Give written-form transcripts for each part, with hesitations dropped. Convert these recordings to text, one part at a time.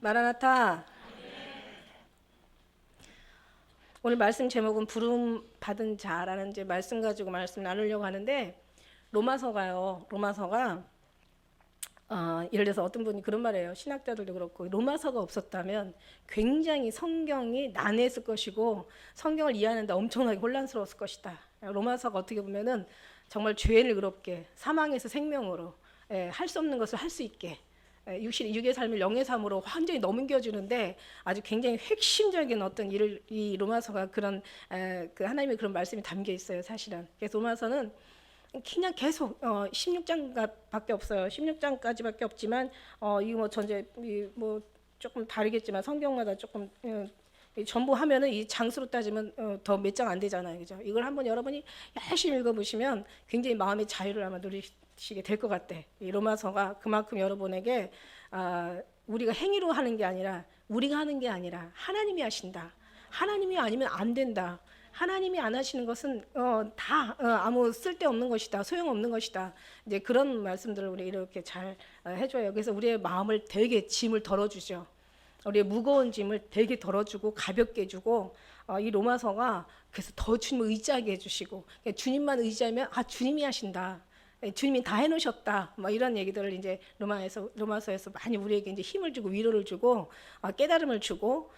마라나타. 오늘 말씀 제목은 부름 받은 자라는 이제 말씀 가지고 말씀 나누려고 하는데, 로마서가 예를 들어서 어떤 분이 그런 말이에요. 신학자들도 그렇고, 로마서가 없었다면 굉장히 성경이 난해했을 것이고 성경을 이해하는데 엄청나게 혼란스러웠을 것이다. 로마서가 어떻게 보면은 정말 죄를 의롭게 사망에서 생명으로 할 수 없는 것을 할 수 있게 육의 삶을 영의 삶으로 완전히 넘겨주는데 아주 굉장히 핵심적인 어떤 일을 이 로마서가 그런 그 하나님의 그런 말씀이 담겨 있어요, 사실은. 그래서 로마서는 그냥 계속 16장밖에 없어요. 16장까지밖에 없지만 이거 뭐 전제 뭐 조금 다르겠지만 성경마다 조금 전부 하면은 이 장수로 따지면 더 몇 장 안 되잖아요, 그죠? 이걸 한번 여러분이 열심히 읽어보시면 굉장히 마음의 자유를 아마 누리시게 될 것 같아. 이 로마서가 그만큼 여러분에게 우리가 행위로 하는 게 아니라 우리가 하는 게 아니라 하나님이 하신다. 하나님이 아니면 안 된다. 하나님이 안 하시는 것은 다 아무 쓸데없는 것이다, 소용없는 것이다. 이제 그런 말씀들을 우리 이렇게 잘 해줘요. 그래서 우리의 마음을 되게 짐을 덜어주죠. 우리의 무거운 짐을 되게 덜어주고 가볍게 해주고 이 로마서가 그래서 더 주님을 의지하게 해주시고 주님만 의지하면 주님이 하신다. 주님이 다 해놓으셨다. 뭐 이런 얘기들을 이제 로마서에서 많이 우리에게 이제 힘을 주고 위로를 주고 깨달음을 주고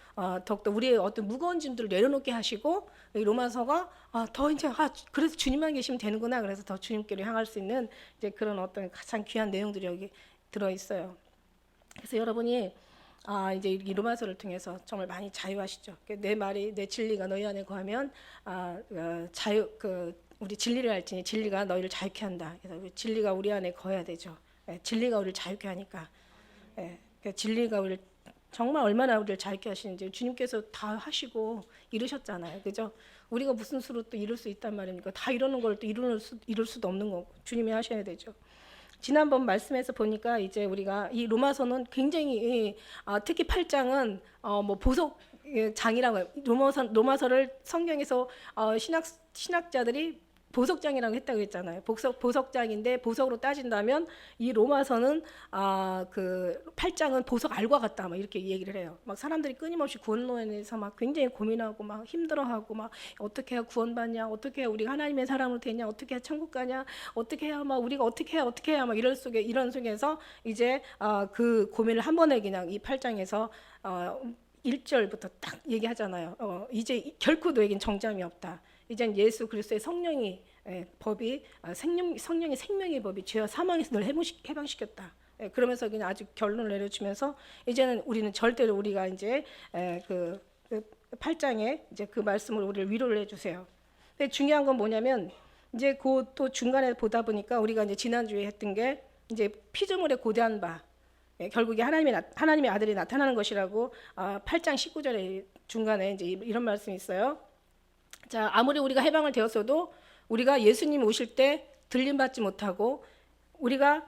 더욱더 우리의 어떤 무거운 짐들을 내려놓게 하시고 이 로마서가 더 이제 그래서 주님만 계시면 되는구나. 그래서 더 주님께로 향할 수 있는 이제 그런 어떤 가장 귀한 내용들이 여기 들어 있어요. 그래서 여러분이 이제 이 로마서를 통해서 정말 많이 자유하시죠. 내 말이 내 진리가 너희 안에 거하면 우리 진리를 알지니 진리가 너희를 자유케 한다. 그래서 진리가 우리 안에 거해야 되죠. 진리가 우리를 자유케 하니까. 진리가 우리를 정말 얼마나 우리를 자유케 하시는지 주님께서 다 하시고 이루셨잖아요, 그죠? 우리가 무슨 수로 또 이룰 수 있단 말입니까? 다 이루는 걸 또 이룰 수도 없는 거고 주님이 하셔야 되죠. 지난번 말씀에서 보니까 이제 우리가 이 로마서는 굉장히 특히 8장은 뭐 보석 장이라고 해요. 로마서를 성경에서 신학자들이 보석장이라고 했다고 했잖아요. 보석장인데 보석으로 따진다면 이 로마서는 그 8장은 보석 알과 같다. 막 이렇게 얘기를 해요. 막 사람들이 끊임없이 구원론에서 막 굉장히 고민하고 막 힘들어하고 막 어떻게 해야 구원받냐, 어떻게 해야 우리가 하나님의 사람으로 되냐, 어떻게 해야 천국 가냐, 어떻게 해야 막 우리가 어떻게 해야 막 이런 속에서 이제 그 고민을 한 번에 그냥 이 8장에서 1절부터 딱 얘기하잖아요. 이제 결코 너에겐 정잠이 없다. 이젠 예수 그리스도의 성령이 법이 성령의 생명의 법이 죄와 사망에서 널 해방시켰다. 그러면서 그냥 아주 결론을 내려주면서 이제는 우리는 절대로 우리가 이제 그 8장에 이제 그 말씀으로 우리를 위로를 해주세요. 근데 중요한 건 뭐냐면 이제 또 중간에 보다 보니까 우리가 이제 지난주에 했던 게 이제 피조물에 고대한 바 결국에 하나님의 아들이 나타나는 것이라고 8장 19절에 중간에 이제 이런 말씀이 있어요. 자, 아무리 우리가 해방을 되었어도 우리가 예수님 오실 때 들림받지 못하고 우리가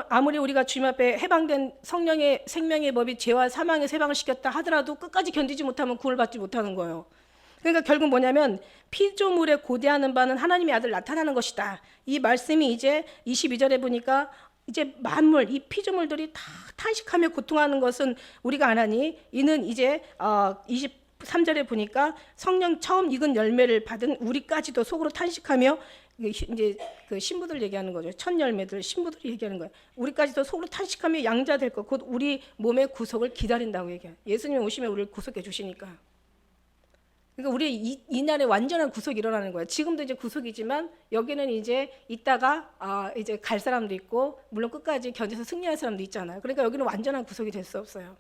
아무리 우리가 주님 앞에 해방된 성령의 생명의 법이 죄와 사망에서 해방을 시켰다 하더라도 끝까지 견디지 못하면 구원을 받지 못하는 거예요. 그러니까 결국 뭐냐면 피조물에 고대하는 바는 하나님의 아들 나타나는 것이다. 이 말씀이 이제 22절에 보니까 이제 만물 이 피조물들이 다 탄식하며 고통하는 것은 우리가 안 하니 이는 이제 23절에 보니까 성령 처음 익은 열매를 받은 우리까지도 속으로 탄식하며 이제 그 신부들 얘기하는 거죠. 첫 열매들 신부들이 얘기하는 거예요. 우리까지도 속으로 탄식하며 양자 될 것 곧 우리 몸의 구속을 기다린다고 얘기해요. 예수님 오시면 우리를 구속해 주시니까. 그러니까 우리 이 날에 완전한 구속이 일어나는 거예요. 지금도 이제 구속이지만 여기는 이제 이따가 이제 갈 사람도 있고 물론 끝까지 견뎌서 승리할 사람도 있잖아요. 그러니까 여기는 완전한 구속이 될 수 없어요.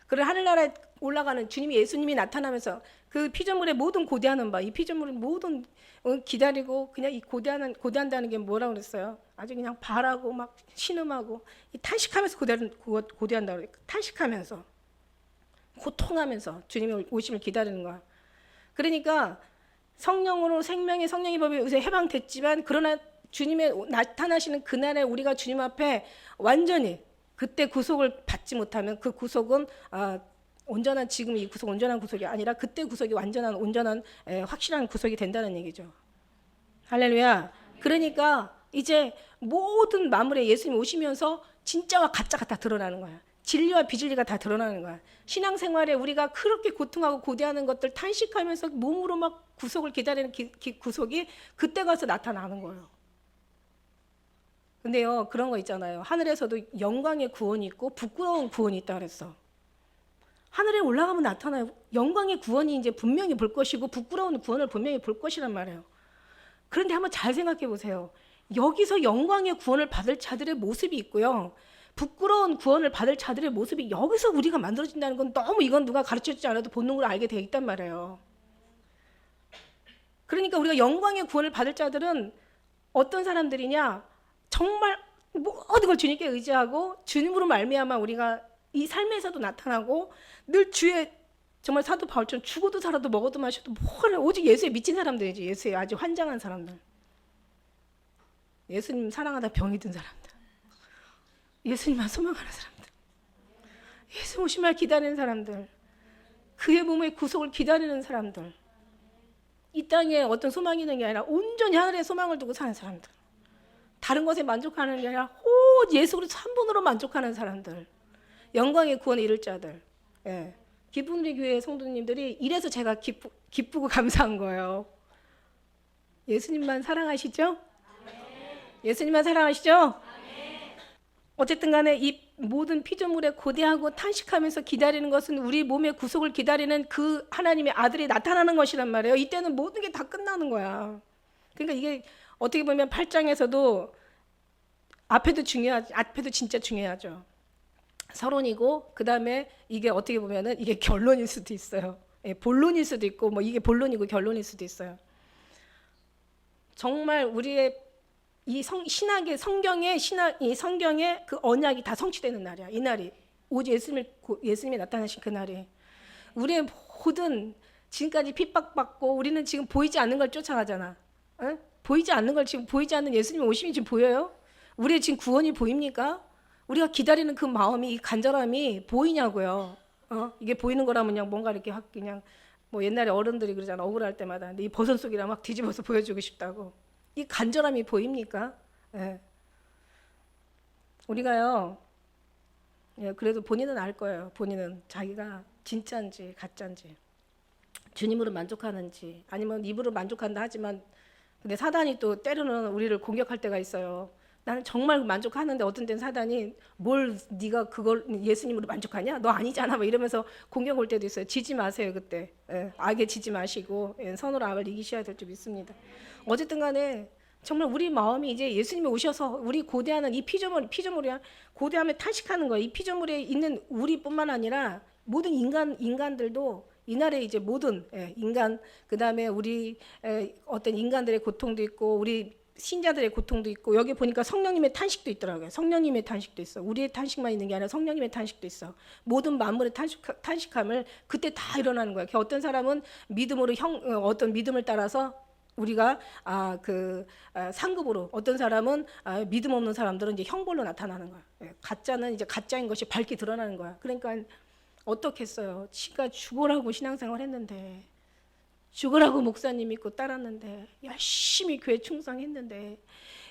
그래 하늘나라에 올라가는 예수님이 나타나면서 그 피조물의 모든 고대하는 바, 이 피조물의 모든 기다리고 그냥 이 고대한다는 게 뭐라고 그랬어요? 아주 그냥 바라고 막 신음하고 이 탄식하면서 고대한다고 그래요. 탄식하면서 고통하면서 주님의 오심을 기다리는 거야. 그러니까 성령으로 성령의 법이 요새 해방됐지만 그러나 주님의 나타나시는 그날에 우리가 주님 앞에 완전히 그때 구속을 받지 못하면 그 구속은 온전한 지금 이 구속 온전한 구속이 아니라 그때 구속이 온전한 확실한 구속이 된다는 얘기죠. 할렐루야. 그러니까 이제 모든 만물에 예수님 오시면서 진짜와 가짜가 다 드러나는 거야. 진리와 비진리가 다 드러나는 거야. 신앙생활에 우리가 그렇게 고통하고 고대하는 것들 탄식하면서 몸으로 막 구속을 기다리는 구속이 그때 가서 나타나는 거예요. 근데요, 그런 거 있잖아요. 하늘에서도 영광의 구원이 있고 부끄러운 구원이 있다 그랬어. 하늘에 올라가면 나타나요. 영광의 구원이 이제 분명히 볼 것이고 부끄러운 구원을 분명히 볼 것이란 말이에요. 그런데 한번 잘 생각해 보세요. 여기서 영광의 구원을 받을 자들의 모습이 있고요. 부끄러운 구원을 받을 자들의 모습이 여기서 우리가 만들어진다는 건 너무 이건 누가 가르쳐주지 않아도 본능으로 알게 돼 있단 말이에요. 그러니까 우리가 영광의 구원을 받을 자들은 어떤 사람들이냐? 정말 모든 걸 주님께 의지하고 주님으로 말미암아 우리가 이 삶에서도 나타나고 늘 주의 정말 사도 바울처럼 죽어도 살아도 먹어도 마셔도 뭐를 오직 예수에 미친 사람들이지. 예수에 아주 환장한 사람들. 예수님 사랑하다 병이 든 사람들. 예수님만 소망하는 사람들. 예수 오신 날 기다리는 사람들. 그의 몸의 구속을 기다리는 사람들. 이 땅에 어떤 소망이 있는 게 아니라 온전히 하늘에 소망을 두고 사는 사람들. 다른 것에 만족하는 게 아니라 오직 예수 그리스도 한 분으로 만족하는 사람들. 영광의 구원에 이를 자들. 예. 기쁜 우리 교회 성도님들이 이래서 제가 기쁘고 감사한 거예요. 예수님만 사랑하시죠? 예수님만 사랑하시죠? 어쨌든 간에 이 모든 피조물에 고대하고 탄식하면서 기다리는 것은 우리 몸의 구속을 기다리는 그 하나님의 아들이 나타나는 것이란 말이에요. 이때는 모든 게 다 끝나는 거야. 그러니까 이게 어떻게 보면 8장에서도 앞에도 진짜 중요하죠. 서론이고 그 다음에 이게 어떻게 보면은 이게 결론일 수도 있어요. 예, 본론일 수도 있고 뭐 이게 본론이고 결론일 수도 있어요. 정말 우리의 이 신학의 이 성경의 그 언약이 다 성취되는 날이야. 이 날이 오직 예수님이 나타나신 그 날이 우리의 모든 지금까지 핍박받고 우리는 지금 보이지 않는 걸 쫓아가잖아. 어? 보이지 않는 걸 지금 보이지 않는 예수님의 오심이 지금 보여요? 우리의 지금 구원이 보입니까? 우리가 기다리는 그 마음이 이 간절함이 보이냐고요. 이게 보이는 거라면 그냥 뭔가 이렇게 확 그냥 뭐 옛날에 어른들이 그러잖아. 억울할 때마다 근데 이 버선 속이라 막 뒤집어서 보여주고 싶다고. 이 간절함이 보입니까? 예. 우리가요. 예, 그래도 본인은 알 거예요. 본인은 자기가 진짜인지 가짜인지 주님으로 만족하는지 아니면 입으로 만족한다 하지만 근데 사단이 또 때로는 우리를 공격할 때가 있어요. 나는 정말 만족하는데 어떤 때는 사단이 뭘 네가 그걸 예수님으로 만족하냐? 너 아니잖아. 뭐 이러면서 공격 올 때도 있어요. 지지 마세요 그때. 예, 악에 지지 마시고 선으로 악을 이기셔야 될 줄 믿습니다. 어쨌든 간에 정말 우리 마음이 이제 예수님이 오셔서 우리 고대하는 이 피조물이야 고대함에 탄식하는 거예요. 이 피조물에 있는 우리뿐만 아니라 모든 인간들도 이날에 이제 모든 인간 그 다음에 우리 어떤 인간들의 고통도 있고 우리 신자들의 고통도 있고 여기 보니까 성령님의 탄식도 있더라고요. 성령님의 탄식도 있어. 우리의 탄식만 있는 게 아니라 성령님의 탄식도 있어. 모든 만물의 탄식함을 그때 다 일어나는 거야. 어떤 사람은 믿음으로 어떤 믿음을 따라서 우리가 상급으로 어떤 사람은 믿음 없는 사람들은 이제 형벌로 나타나는 거야. 가짜는 이제 가짜인 것이 밝게 드러나는 거야. 그러니까 어떻겠어요? 지가 죽으라고 신앙생활 했는데 죽으라고 목사님 믿고 따랐는데 열심히 교회 충성했는데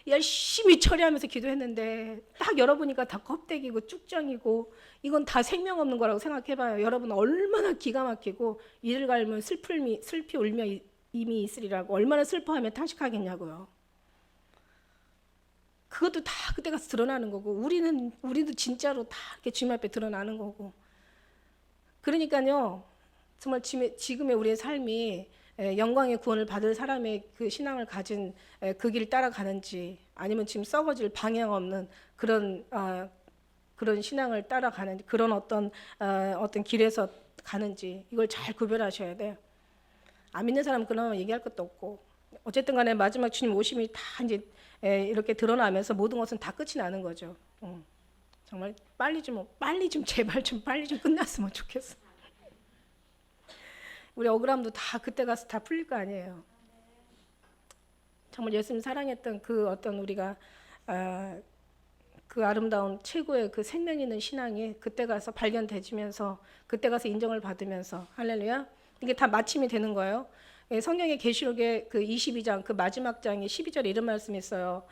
열심히 처리하면서 기도했는데 딱 열어보니까 다 껍데기고 쭉정이고 이건 다 생명 없는 거라고 생각해봐요. 여러분 얼마나 기가 막히고 이를 갈면 슬피 울며 이미 있으리라고 얼마나 슬퍼하며 탄식하겠냐고요. 그것도 다 그때 가서 드러나는 거고 우리도 진짜로 다 이렇게 주님 앞에 드러나는 거고. 그러니까요. 정말 지금의 우리의 삶이 영광의 구원을 받을 사람의 그 신앙을 가진 그 길을 따라가는지 아니면 지금 썩어질 방향 없는 그런 신앙을 따라가는 그런 어떤 길에서 가는지 이걸 잘 구별하셔야 돼요. 안 믿는 사람은 그나마 얘기할 것도 없고 어쨌든 간에 마지막 주님 오심이 다 이제 이렇게 드러나면서 모든 것은 다 끝이 나는 거죠. 정말 빨리 좀 제발 좀 빨리 좀 끝났으면 좋겠어. 우리 억울함도 다 그때 가서 다 풀릴 거 아니에요. 정말 예수님 사랑했던 그 어떤 우리가 그 아름다운 최고의 그 생명 있는 신앙이 그때 가서 발견되지면서 그때 가서 인정을 받으면서 할렐루야. 이게 다 마침이 되는 거예요. 성경의 계시록의 그 22장 그 마지막 장에 12절에 이런 말씀이 있어요.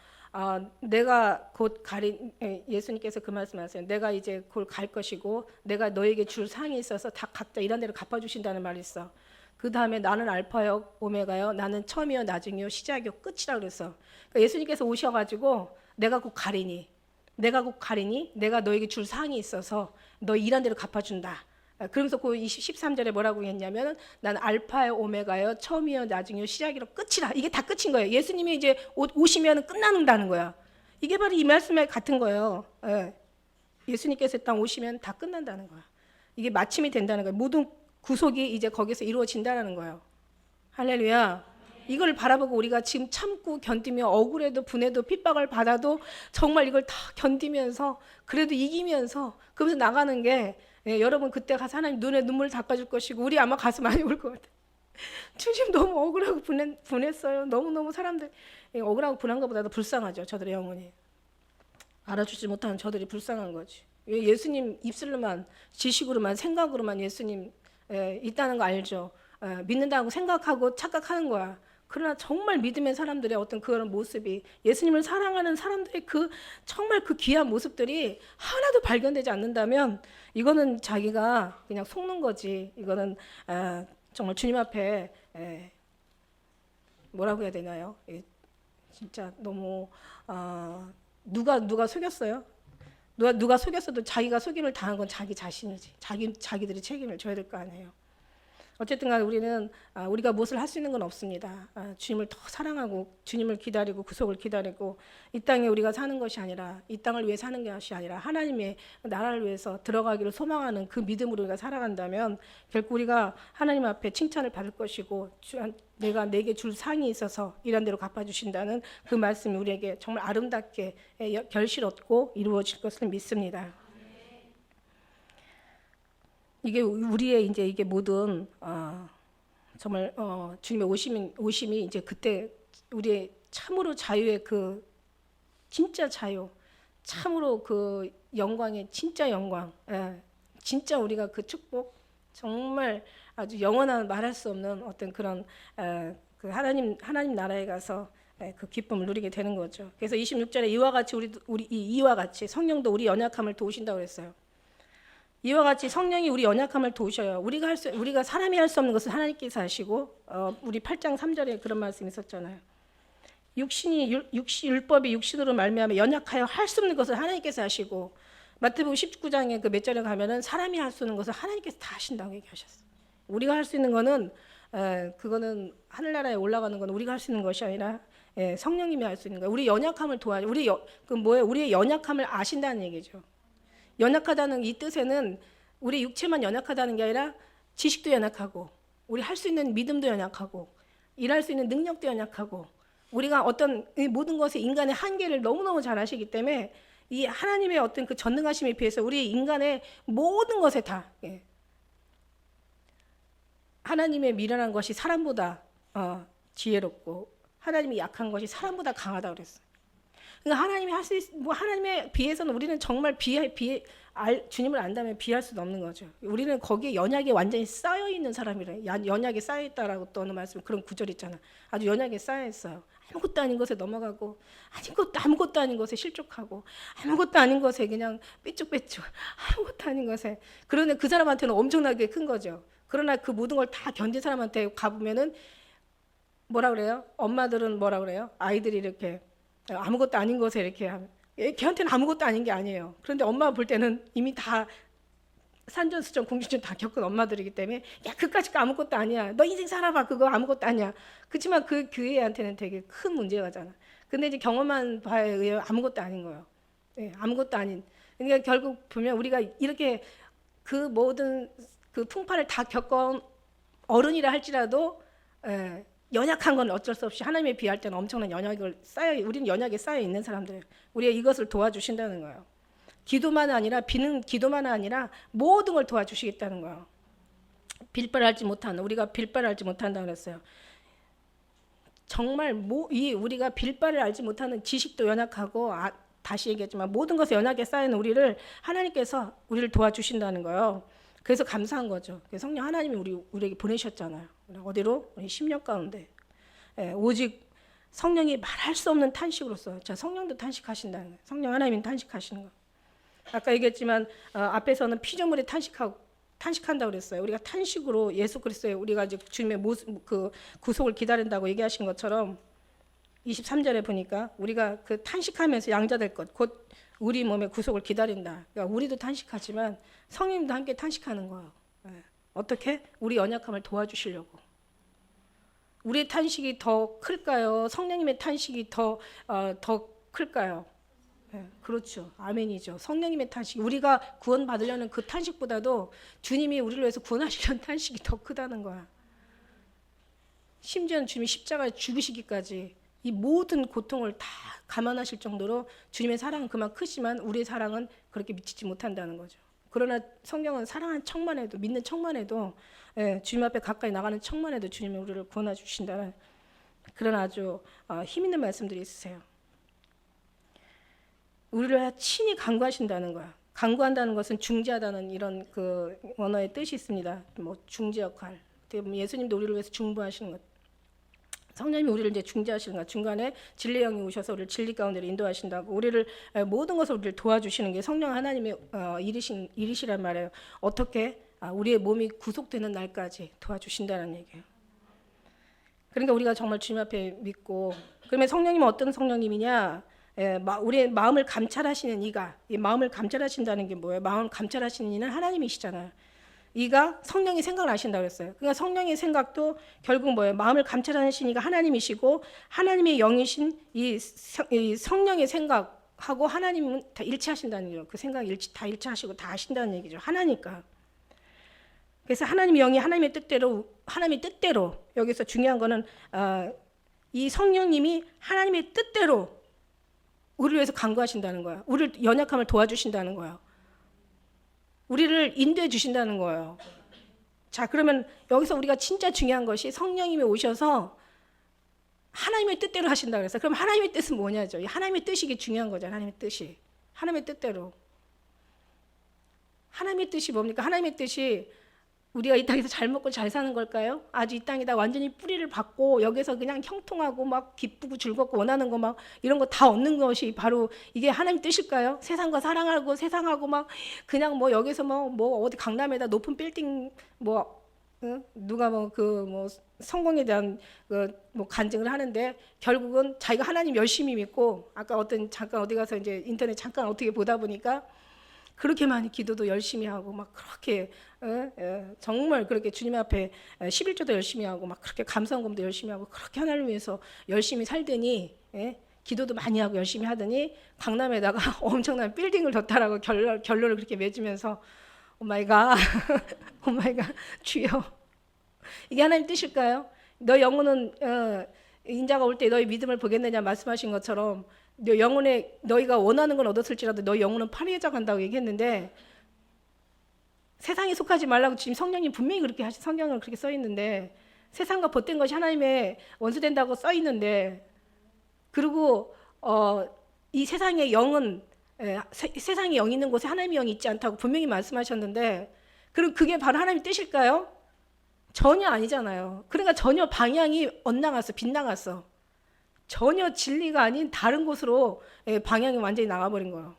내가 곧 예수님께서 그 말씀하세요. 내가 이제 곧 갈 것이고 내가 너에게 줄 상이 있어서 다 각자 이런 대로 갚아주신다는 말이 있어. 그 다음에 나는 알파요 오메가요, 나는 처음이요 나중이요 시작이요 끝이라 그랬어. 그러니까 예수님께서 오셔가지고 내가 곧 가리니 내가 너에게 줄 상이 있어서 너 일한 대로 갚아준다. 그러면서 그 13절에 뭐라고 했냐면 나는 알파요 오메가요 처음이요 나중이요 시작이요 끝이라. 이게 다 끝인 거예요. 예수님이 이제 오시면 끝나는다는 거야. 이게 바로 이 말씀에 같은 거예요. 예수님께서 땅 오시면 다 끝난다는 거야. 이게 마침이 된다는 거예요. 모든 구속이 이제 거기서 이루어진다는 거예요. 할렐루야. 이걸 바라보고 우리가 지금 참고 견디며 억울해도 분해도 핍박을 받아도 정말 이걸 다 견디면서 그래도 이기면서 그러면서 나가는 게 여러분 그때 가서 하나님 눈에 눈물 닦아줄 것이고 우리 아마 가슴 많이 울 것 같아요. 주님 너무 억울하고 분했어요. 너무너무 사람들 억울하고 분한 것보다도 불쌍하죠. 저들의 영혼이. 알아주지 못하는 저들이 불쌍한 거지. 예수님 입술로만 지식으로만 생각으로만 예수님 있다는 거 알죠. 믿는다고 생각하고 착각하는 거야. 그러나 정말 믿음의 사람들의 어떤 그런 모습이 예수님을 사랑하는 사람들의 그 정말 그 귀한 모습들이 하나도 발견되지 않는다면 이거는 자기가 그냥 속는 거지. 이거는 정말 주님 앞에 뭐라고 해야 되나요? 진짜 너무 누가 속였어요? 누가 속였어도 자기가 속임을 당한 건 자기 자신이지. 자기들이 책임을 져야 될 거 아니에요. 어쨌든 간에 우리는 우리가 무엇을 할 수 있는 건 없습니다. 주님을 더 사랑하고 주님을 기다리고 구속을 기다리고 이 땅에 우리가 사는 것이 아니라 이 땅을 위해 사는 것이 아니라 하나님의 나라를 위해서 들어가기를 소망하는 그 믿음으로 우리가 살아간다면 결국 우리가 하나님 앞에 칭찬을 받을 것이고 내가 내게 줄 상이 있어서 이런 대로 갚아주신다는 그 말씀이 우리에게 정말 아름답게 결실 얻고 이루어질 것을 믿습니다. 이게 우리의 이제 이게 모든 정말 주님의 오심이 이제 그때 우리의 참으로 자유의 그 진짜 자유, 참으로 그 영광의 진짜 영광, 진짜 우리가 그 축복 정말 아주 영원한 말할 수 없는 어떤 그런 그 하나님 나라에 가서 그 기쁨을 누리게 되는 거죠. 그래서 26절에 이와 같이 성령도 우리 연약함을 도우신다고 그랬어요. 이와 같이 성령이 우리 연약함을 도우셔요. 우리가 사람이 할 수 없는 것을 하나님께서 하시고 우리 8장 3절에 그런 말씀이 있었잖아요. 율법이 육신으로 말미암아 연약하여 할 수 없는 것을 하나님께서 하시고 마태복음 19장에 그 몇 절에 가면은 사람이 할 수 있는 것을 하나님께서 다 하신다고 얘기하셨어요. 우리가 할 수 있는 거는 그거는 하늘나라에 올라가는 건 우리가 할 수 있는 것이 아니라 성령님이 할 수 있는 거예요. 우리 연약함을 도와줘. 우리의 연약함을 아신다는 얘기죠. 연약하다는 이 뜻에는 우리 육체만 연약하다는 게 아니라 지식도 연약하고 우리 할 수 있는 믿음도 연약하고 일할 수 있는 능력도 연약하고 우리가 어떤 모든 것에 인간의 한계를 너무너무 잘 아시기 때문에 이 하나님의 어떤 그 전능하심에 비해서 우리 인간의 모든 것에 다 하나님의 미련한 것이 사람보다 지혜롭고 하나님이 약한 것이 사람보다 강하다고 그랬어요. 그러니까 하나님에 비해서는 우리는 정말 주님을 안다면 비할 수는 없는 거죠. 우리는 거기에 연약이 완전히 쌓여 있는 사람이래. 연약이 쌓여 있다라고 또 어느 말씀 그런 구절 있잖아. 아주 연약이 쌓여 있어요. 아무것도 아닌 것에 넘어가고 아무것도 아닌 것에 실족하고 아무것도 아닌 것에 그냥 삐쭉빼쭉 아무것도 아닌 것에 그러네 그 사람한테는 엄청나게 큰 거죠. 그러나 그 모든 걸 다 견딘 사람한테 가보면은 뭐라 그래요? 엄마들은 뭐라 그래요? 아이들이 이렇게 아무것도 아닌 것에 이렇게 하면 걔한테는 아무것도 아닌 게 아니에요. 그런데 엄마가 볼 때는 이미 다 산전수전 궁전전 다 겪은 엄마들이기 때문에 야 그까짓 거 아무것도 아니야. 너 인생 살아봐. 그거 아무것도 아니야. 그렇지만 그 애한테는 되게 큰 문제가잖아. 근데 이제 경험한 바에 의해 아무것도 아닌 거예요. 아무것도 아닌. 그러니까 결국 보면 우리가 이렇게 그 모든 그 풍파를 다 겪은 어른이라 할지라도 연약한 건 어쩔 수 없이 하나님에 비할 때는 엄청난 우리는 연약에 쌓여 있는 사람들. 우리가 이것을 도와주신다는 거예요. 비는 기도만 아니라 모든 걸 도와주시겠다는 거예요. 우리가 빌바를 알지 못한다고 그랬어요. 정말 우리가 빌바를 알지 못하는 지식도 연약하고 다시 얘기했지만 모든 것에 연약에 쌓이는 우리를 하나님께서 우리를 도와주신다는 거예요. 그래서 감사한 거죠. 성령 하나님이 우리에게 보내셨잖아요. 어디로? 우리 심령 가운데. 오직 성령이 말할 수 없는 탄식으로서, 자, 성령도 탄식하신다는 거예요. 성령 하나님이 탄식하시는 거. 아까 얘기했지만 앞에서는 피조물이 탄식한다고 그랬어요. 우리가 탄식으로 예수 그리스도의 우리가 이제 주님의 모습, 그 구속을 기다린다고 얘기하신 것처럼 23절에 보니까 우리가 그 탄식하면서 양자될 것, 곧 우리 몸의 구속을 기다린다. 그러니까 우리도 탄식하지만 성령님도 함께 탄식하는 거예요. 어떻게? 우리 연약함을 도와주시려고. 우리의 탄식이 더 클까요? 성령님의 탄식이 더 클까요? 그렇죠. 아멘이죠. 성령님의 탄식, 우리가 구원받으려는 그 탄식보다도 주님이 우리를 위해서 구원하시려는 탄식이 더 크다는 거야. 심지어는 주님이 십자가에 죽으시기까지 이 모든 고통을 다 감안하실 정도로 주님의 사랑은 그만 크지만 우리의 사랑은 그렇게 미치지 못한다는 거죠. 그러나 성경은 사랑하는 척만 해도, 믿는 척만 해도, 주님 앞에 가까이 나가는 척만 해도 주님이 우리를 구원해 주신다는 그런 아주 힘 있는 말씀들이 있으세요. 우리를 친히 간구하신다는 거야. 간구한다는 것은 중재하다는 이런 그 원어의 뜻이 있습니다. 뭐 중재 역할. 예수님도 우리를 위해서 중보하시는 것. 성령님이 우리를 이제 중재하시는 것. 중간에 진리의 영이 오셔서 우리를 진리 가운데로 인도하신다고. 우리를 모든 것을 우리를 도와주시는 게 성령 하나님의 일이시란 말이에요. 어떻게? 우리의 몸이 구속되는 날까지 도와주신다는 얘기예요. 그러니까 우리가 정말 주님 앞에 믿고, 그러면 성령님은 어떤 성령님이냐? 우리의 마음을 감찰하시는 이가, 이 마음을 감찰하신다는 게 뭐예요? 마음을 감찰하시는 이는 하나님이시잖아요. 이가 성령의 생각을 아신다고 했어요. 그러니까 성령의 생각도 결국 뭐예요? 마음을 감찰하시는 이가 하나님이시고 하나님의 영이신 이 성령의 생각하고 하나님은 다 일치하신다는 얘기죠. 그 생각 다 일치하시고 다 아신다는 얘기죠. 하나니까. 그래서 하나님의 영이 하나님의 뜻대로 여기서 중요한 거는 이 성령님이 하나님의 뜻대로 우리를 위해서 간구하신다는 거야. 우리를 연약함을 도와주신다는 거야. 우리를 인도해 주신다는 거예요. 자, 그러면 여기서 우리가 진짜 중요한 것이 성령님이 오셔서 하나님의 뜻대로 하신다 그랬어요. 그럼 하나님의 뜻은 뭐냐죠? 하나님의 뜻이 이게 중요한 거잖아요. 하나님의 뜻이. 하나님의 뜻대로. 하나님의 뜻이 뭡니까? 하나님의 뜻이 우리가 이 땅에서 잘 먹고 잘 사는 걸까요? 아주 이 땅에다 완전히 뿌리를 받고 여기서 그냥 형통하고 막 기쁘고 즐겁고 원하는 거 막 이런 거 다 얻는 것이 바로 이게 하나님 뜻일까요? 세상과 사랑하고 세상하고 막 그냥 뭐 여기서 뭐 어디 강남에다 높은 빌딩 뭐 누가 뭐 성공에 대한 뭐 간증을 하는데 결국은 자기가 하나님 열심히 믿고 아까 잠깐 어디 가서 이제 인터넷 잠깐 어떻게 보다 보니까 그렇게 많이 기도도 열심히 하고 막 그렇게 정말 그렇게 주님 앞에 11조도 열심히 하고 막 그렇게 감사원금도 열심히 하고 그렇게 하나님을 위해서 열심히 살더니 기도도 많이 하고 열심히 하더니 강남에다가 엄청난 빌딩을 뒀다라고 결론을 그렇게 맺으면서 오마이갓 오마이갓 주여 이게 하나님 뜻일까요? 너 영혼은 인자가 올 때 너희 믿음을 보겠느냐 말씀하신 것처럼 너 영혼에 너희가 원하는 건 얻었을지라도 너희 영혼은 파리해져 간다고 얘기했는데 세상에 속하지 말라고 지금 성령님 분명히 그렇게 성경은 그렇게 써 있는데 세상과 벗된 것이 하나님의 원수된다고 써 있는데 그리고 이 세상의 영은 세상의 영이 있는 곳에 하나님의 영이 있지 않다고 분명히 말씀하셨는데 그럼 그게 바로 하나님의 뜻일까요? 전혀 아니잖아요. 그러니까 전혀 방향이 엇나갔어, 빗나갔어. 전혀 진리가 아닌 다른 곳으로 방향이 완전히 나가버린 거예요.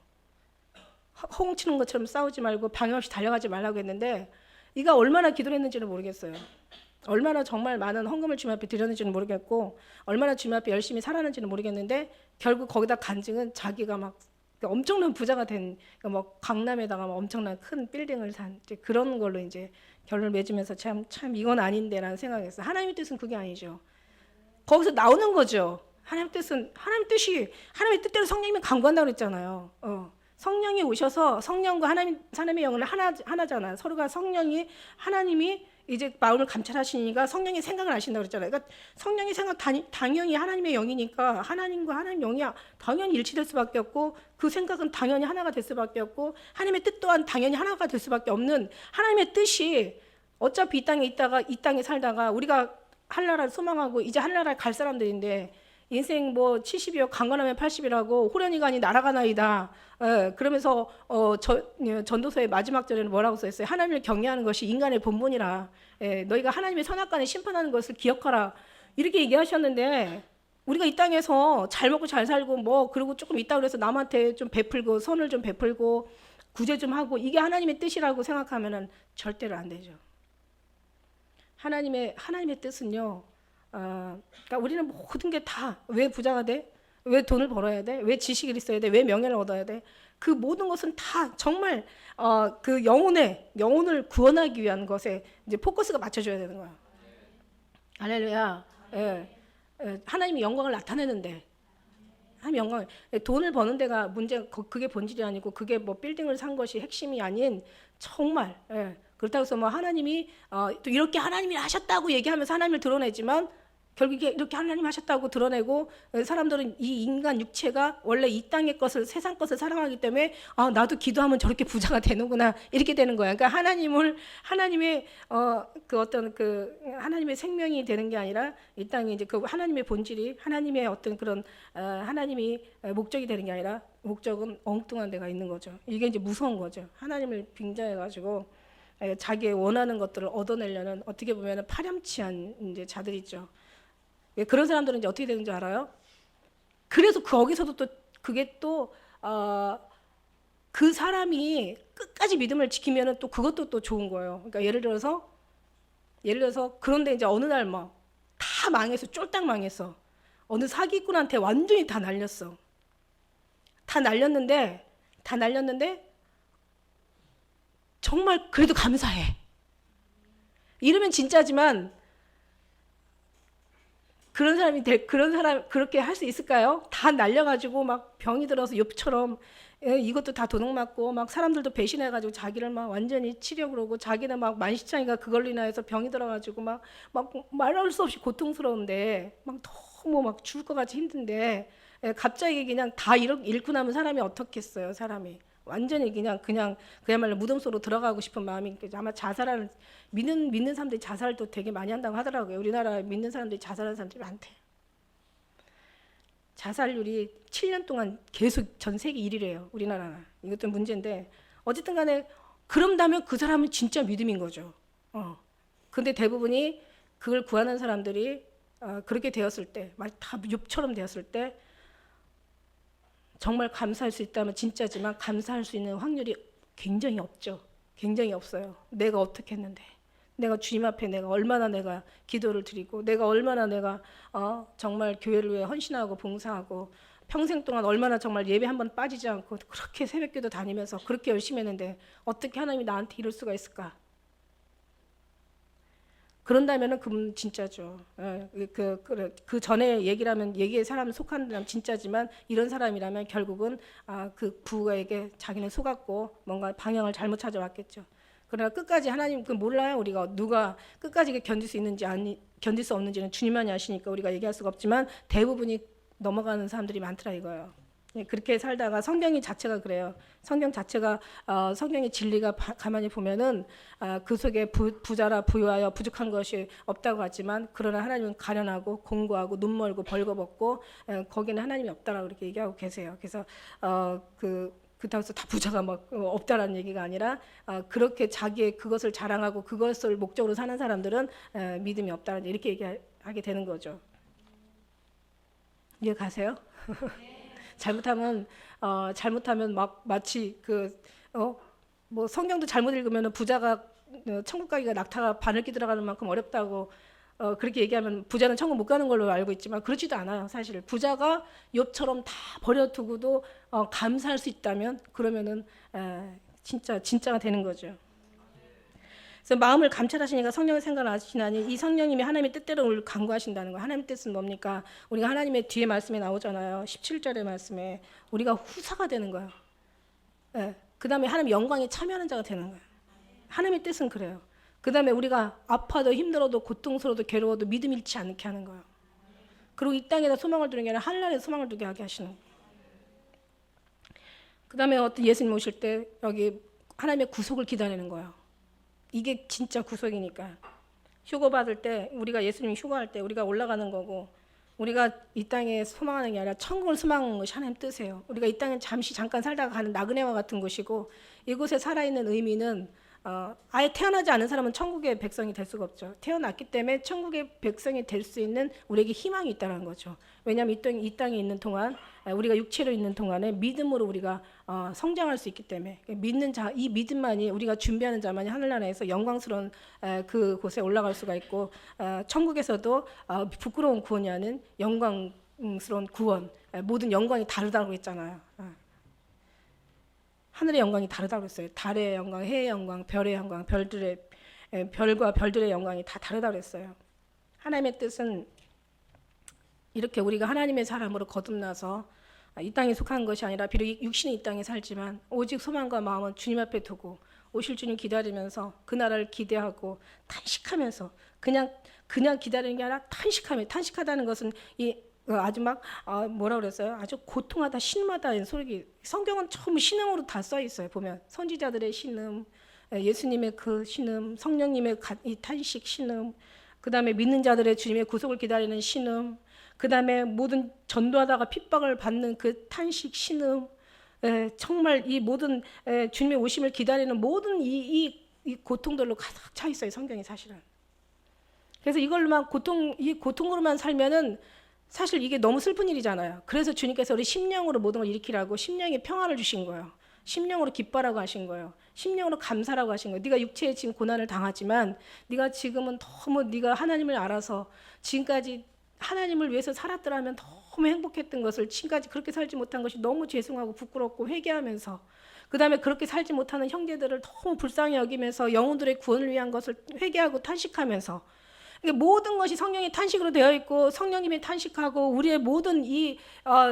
허공치는 것처럼 싸우지 말고 방향 없이 달려가지 말라고 했는데 이가 얼마나 기도를 했는지는 모르겠어요. 얼마나 정말 많은 헌금을 주님 앞에 드렸는지는 모르겠고 얼마나 주님 앞에 열심히 살았는지는 모르겠는데 결국 거기다 간증은 자기가 막 엄청난 부자가 된 뭐 강남에다가 막 엄청난 큰 빌딩을 산 이제 그런 걸로 이제 결론을 맺으면서 참 이건 아닌데라는 생각했어요. 하나님의 뜻은 그게 아니죠. 거기서 나오는 거죠. 하나님의 하나님의 뜻대로 성령님이 간구한다고 그랬잖아요. 성령이 오셔서 성령과 하나님의 영을 하나잖아요. 서로가 성령이 하나님이 이제 마음을 감찰하시니까 성령의 생각을 아신다고 그랬잖아요. 그러니까 성령의 생각 당연히 하나님의 영이니까 하나님과 하나님 영이 당연히 일치될 수밖에 없고 그 생각은 당연히 하나가 될 수밖에 없고 하나님의 뜻 또한 당연히 하나가 될 수밖에 없는 하나님의 뜻이 어차피 이 땅에 살다가 우리가 한나라를 소망하고 이제 한나라에 갈 사람들인데 인생 뭐 70이요 강건하면 80이라고 호련이가니 날아가나이다. 그러면서 전도서의 마지막 절에는 뭐라고 써있어요? 하나님을 경외하는 것이 인간의 본분이라. 너희가 하나님의 선악간에 심판하는 것을 기억하라. 이렇게 얘기하셨는데 우리가 이 땅에서 잘 먹고 잘 살고 뭐 그리고 조금 있다 그래서 남한테 좀 베풀고 선을 좀 베풀고 구제 좀 하고 이게 하나님의 뜻이라고 생각하면은 절대로 안 되죠. 하나님의 뜻은요. 그러니까 우리는 모든 게 다 왜 부자가 돼? 왜 돈을 벌어야 돼? 왜 지식을 있어야 돼? 왜 명예를 얻어야 돼? 그 모든 것은 다 정말 그 영혼을 구원하기 위한 것에 이제 포커스가 맞춰져야 되는 거야. 할렐루야. 예. 하나님이 영광을 나타내는데 하나님 영광 돈을 버는 데가 문제 그게 본질이 아니고 그게 뭐 빌딩을 산 것이 핵심이 아닌 정말 그렇다고 해서 뭐 하나님이 또 이렇게 하나님이 하셨다고 얘기하면서 하나님을 드러내지만 결국에 이렇게 하나님 하셨다고 드러내고 사람들은 이 인간 육체가 원래 이 땅의 것을 세상 것을 사랑하기 때문에 나도 기도하면 저렇게 부자가 되는구나 이렇게 되는 거야. 그러니까 하나님의 그 어떤 그 하나님의 생명이 되는 게 아니라 이 땅에 이제 그 하나님의 본질이 하나님의 어떤 그런 하나님이 목적이 되는 게 아니라 목적은 엉뚱한 데가 있는 거죠. 이게 이제 무서운 거죠. 하나님을 빙자해 가지고 자기의 원하는 것들을 얻어내려는 어떻게 보면 파렴치한 이제 자들이죠. 그런 사람들은 이제 어떻게 되는 줄 알아요? 그래서 거기서도 또 그게 또 그 사람이 끝까지 믿음을 지키면은 또 그것도 또 좋은 거예요. 그러니까 예를 들어서 그런데 이제 어느 날 막 다 망했어, 쫄딱 망했어. 어느 사기꾼한테 완전히 다 날렸어. 다 날렸는데 정말 그래도 감사해. 이러면 진짜지만. 그런 사람 그렇게 할 수 있을까요? 다 날려가지고 막 병이 들어서 욥처럼 이것도 다 도둑 맞고 막 사람들도 배신해가지고 자기를 막 완전히 치려 그러고 자기는 막 만시창이가 그걸로 인해서 병이 들어가지고 막 말할 수 없이 고통스러운데 막 너무 막 죽을 것 같이 힘든데 갑자기 그냥 다 잃고 나면 사람이 어떻겠어요? 사람이 완전히 그야말로 무덤 속으로 들어가고 싶은 마음이 아마 자살하는 믿는 사람들이 자살도 되게 많이 한다고 하더라고요. 우리나라 믿는 사람들이 자살하는 사람들이 많대. 자살률이 7년 동안 계속 전 세계 1위래요. 우리나라가. 이것도 문제인데 어쨌든 간에 그런다면 그 사람은 진짜 믿음인 거죠. 근데 대부분이 그걸 구하는 사람들이 그렇게 되었을 때, 다 욥처럼 되었을 때 정말 감사할 수 있다면 진짜지만 감사할 수 있는 확률이 굉장히 없죠. 굉장히 없어요. 내가 어떻게 했는데, 내가 주님 앞에 내가 얼마나 내가 기도를 드리고, 내가 얼마나 내가 정말 교회를 위해 헌신하고 봉사하고 평생 동안 얼마나 정말 예배 한 번 빠지지 않고 그렇게 새벽기도 다니면서 그렇게 열심히 했는데 어떻게 하나님이 나한테 이럴 수가 있을까? 그런다면은 그분 진짜죠. 그 전에 얘기에 사람을 속하는 사람 진짜지만 이런 사람이라면 결국은 그 부에게 자기는 속았고 뭔가 방향을 잘못 찾아왔겠죠. 그러나 끝까지 하나님 몰라요. 우리가 누가 끝까지 견딜 수 있는지 견딜 수 없는지는 주님만이 아시니까 우리가 얘기할 수가 없지만 대부분이 넘어가는 사람들이 많더라 이거예요. 그렇게 살다가 성경 자체가 그래요. 성경 자체가 성경의 진리가 가만히 보면은 그 속에 부자라 부유하여 부족한 것이 없다고 하지만 그러나 하나님은 가련하고 공고하고 눈 멀고 벌거벗고 거기는 하나님이 없다라고 그렇게 얘기하고 계세요. 그래서 그렇다고 다 부자가 막 없다라는 얘기가 아니라 그렇게 자기의 그것을 자랑하고 그것을 목적으로 사는 사람들은 믿음이 없다는 이렇게 얘기하게 되는 거죠. 이해 가세요? 잘못하면 막 마치 뭐 성경도 잘못 읽으면 부자가 천국 가기가 낙타가 바늘기 들어가는 만큼 어렵다고 그렇게 얘기하면 부자는 천국 못 가는 걸로 알고 있지만 그렇지도 않아요. 사실 부자가 욥처럼 다 버려두고도 감사할 수 있다면 그러면은 진짜가 되는 거죠. 그래서 마음을 감찰하시니까 성령의 생각을 아시나니 이 성령님이 하나님의 뜻대로 우리를 간구하신다는 거예요. 하나님의 뜻은 뭡니까? 우리가 하나님의 뒤에 말씀에 나오잖아요. 17절의 말씀에 우리가 후사가 되는 거예요. 그 다음에 하나님 영광에 참여하는 자가 되는 거예요. 하나님의 뜻은 그래요. 그 다음에 우리가 아파도 힘들어도 고통스러워도 괴로워도 믿음 잃지 않게 하는 거예요. 그리고 이 땅에다 소망을 두는 게 아니라 하늘에 소망을 두게 하게 하시는 거예요. 그 다음에 어떤 예수님 오실 때 여기 하나님의 구속을 기다리는 거예요. 이게 진짜 구속이니까. 휴거 받을 때 우리가 예수님이 휴거할 때 우리가 올라가는 거고 우리가 이 땅에 소망하는 게 아니라 천국을 소망하는 것이 하나님 뜻이에요. 우리가 이 땅에 잠깐 살다가 가는 나그네와 같은 곳이고 이곳에 살아있는 의미는 아예 태어나지 않은 사람은 천국의 백성이 될 수가 없죠. 태어났기 때문에 천국의 백성이 될 수 있는 우리에게 희망이 있다는 거죠. 왜냐하면 이 땅에 있는 동안, 우리가 육체로 있는 동안에 믿음으로 우리가 성장할 수 있기 때문에, 믿는 자, 이 믿음만이, 우리가 준비하는 자만이 하늘나라에서 영광스러운 그 곳에 올라갈 수가 있고, 천국에서도 부끄러운 구원이 아닌 영광스러운 구원, 모든 영광이 다르다고 했잖아요. 하늘의 영광이 다르다고 했어요. 달의 영광, 해의 영광, 별의 영광, 별과 별들의 영광이 다 다르다고 했어요. 하나님의 뜻은 이렇게 우리가 하나님의 사람으로 거듭나서 이 땅에 속한 것이 아니라 비록 육신이 이 땅에 살지만 오직 소망과 마음은 주님 앞에 두고 오실 주님 기다리면서 그 나라를 기대하고 탄식하면서, 그냥 기다리는 게 아니라 탄식하다는 것은 아주 막 뭐라 그랬어요? 아주 고통하다, 신음하다 소리. 성경은 전부 신음으로 다 써 있어요. 보면 선지자들의 신음, 예수님의 그 신음, 성령님의 이 탄식 신음, 그 다음에 믿는 자들의 주님의 구속을 기다리는 신음, 그 다음에 모든 전도하다가 핍박을 받는 그 탄식 신음, 정말 이 모든 주님의 오심을 기다리는 모든 이 고통들로 가득 차 있어요. 성경이 사실은. 그래서 이걸로만 이 고통으로만 살면은 사실 이게 너무 슬픈 일이잖아요. 그래서 주님께서 우리 심령으로 모든 걸 일으키라고 심령에 평안을 주신 거예요. 심령으로 기뻐라고 하신 거예요. 심령으로 감사라고 하신 거예요. 네가 육체에 지금 고난을 당하지만 네가 지금은 너무 네가 하나님을 알아서 지금까지 하나님을 위해서 살았더라면 너무 행복했던 것을 지금까지 그렇게 살지 못한 것이 너무 죄송하고 부끄럽고 회개하면서, 그 다음에 그렇게 살지 못하는 형제들을 너무 불쌍히 여기면서 영혼들의 구원을 위한 것을 회개하고 탄식하면서, 모든 것이 성령의 탄식으로 되어 있고 성령님이 탄식하고 우리의 모든 이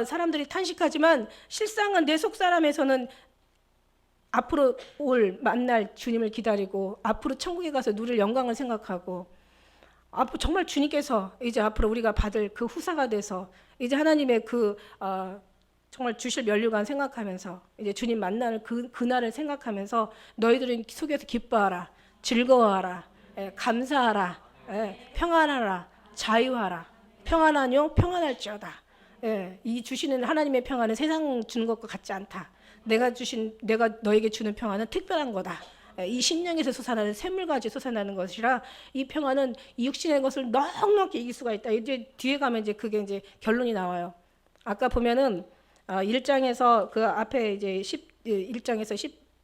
사람들이 탄식하지만 실상은 내 속사람에서는 앞으로 만날 주님을 기다리고 앞으로 천국에 가서 누릴 영광을 생각하고, 앞으로 정말 주님께서 이제 앞으로 우리가 받을 그 후사가 돼서 이제 하나님의 정말 주실 면류관 생각하면서 이제 주님 만나는 그날을 생각하면서 너희들은 속에서 기뻐하라, 즐거워하라, 감사하라, 평안하라, 자유하라. 평안하뇨? 평안할지어다. 이 주시는 하나님의 평안은 세상 주는 것과 같지 않다. 내가 너에게 주는 평안은 특별한 거다. 이 심령에서 솟아나는 샘물같이 솟아나는 것이라 이 평안은 이 육신의 것을 넉넉히 이길 수가 있다. 이제 뒤에 가면 이제 그게 이제 결론이 나와요. 아까 보면은 1장에서 그 앞에 이제 1장에서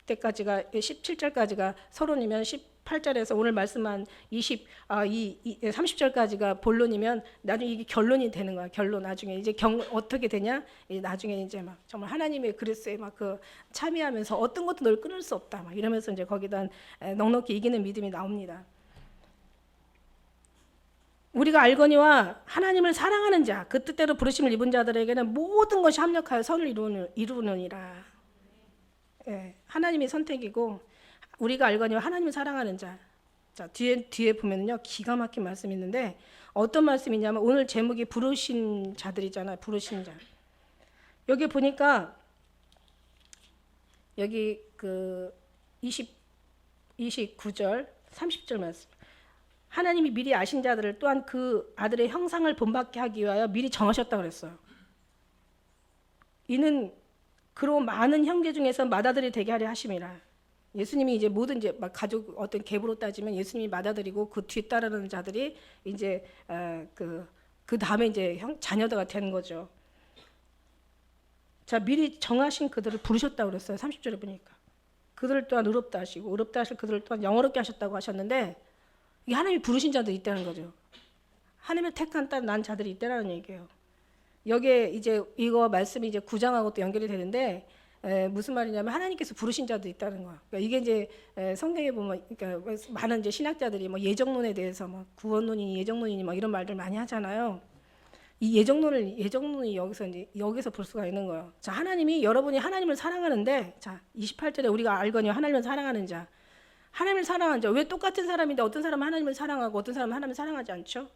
17절까지가 서론이면 18절에서 오늘 말씀한 30절까지가 본론이면 나중에 이게 결론이 되는 거야. 결론 나중에 이제 어떻게 되냐? 나중에 이제 막 정말 하나님의 그리스도에 막 그 참여하면서 어떤 것도 널 끊을 수 없다. 막 이러면서 이제 거기다 넉넉히 이기는 믿음이 나옵니다. 우리가 알거니와 하나님을 사랑하는 자, 그 뜻대로 부르심을 입은 자들에게는 모든 것이 합력하여 선을 이루느니라. 하나님이 선택이고 우리가 알거니와 하나님을 사랑하는 자. 자, 뒤에 보면요 기가 막힌 말씀이 있는데 어떤 말씀이냐면 오늘 제목이 부르신 자들이잖아요. 부르신 자. 여기 보니까 여기 그 29절 30절 말씀. 하나님이 미리 아신 자들을 또한 그 아들의 형상을 본받게 하기 위하여 미리 정하셨다고 그랬어요. 이는 그로 많은 형제 중에서 맏아들이 되게 하려 하심이라. 예수님이 이제 모든 이제 막 가족 어떤 계보로 따지면 예수님이 맏아들이고 그 뒤에 따르는 자들이 이제 그 다음에 이제 자녀가 되는 거죠. 자, 미리 정하신 그들을 부르셨다고 그랬어요. 30절에 보니까 그들을 또한 의롭다 하시고 의롭다 하실 그들을 또한 영어롭게 하셨다고 하셨는데 이 하나님이 부르신 자들이 있다는 거죠. 하나님을 택한 딸 난 자들이 있다는 얘기예요. 여기에 이제 이거 말씀이 이제 9장하고 또 연결이 되는데 무슨 말이냐면 하나님께서 부르신 자도 있다는 거야. 그러니까 이게 이제 성경에 보면 그러니까 많은 이제 신학자들이 뭐 예정론에 대해서 뭐 구원론이니 예정론이니 뭐 이런 말들 많이 하잖아요. 이 예정론이 여기서 볼 수가 있는 거예요. 자, 하나님이 여러분이 하나님을 사랑하는데 자, 28절에 우리가 알거니와 하나님을 사랑하는 자. 하나님을 사랑하는 자. 왜 똑같은 사람인데 어떤 사람은 하나님을 사랑하고 어떤 사람은 하나님을 사랑하지 않죠?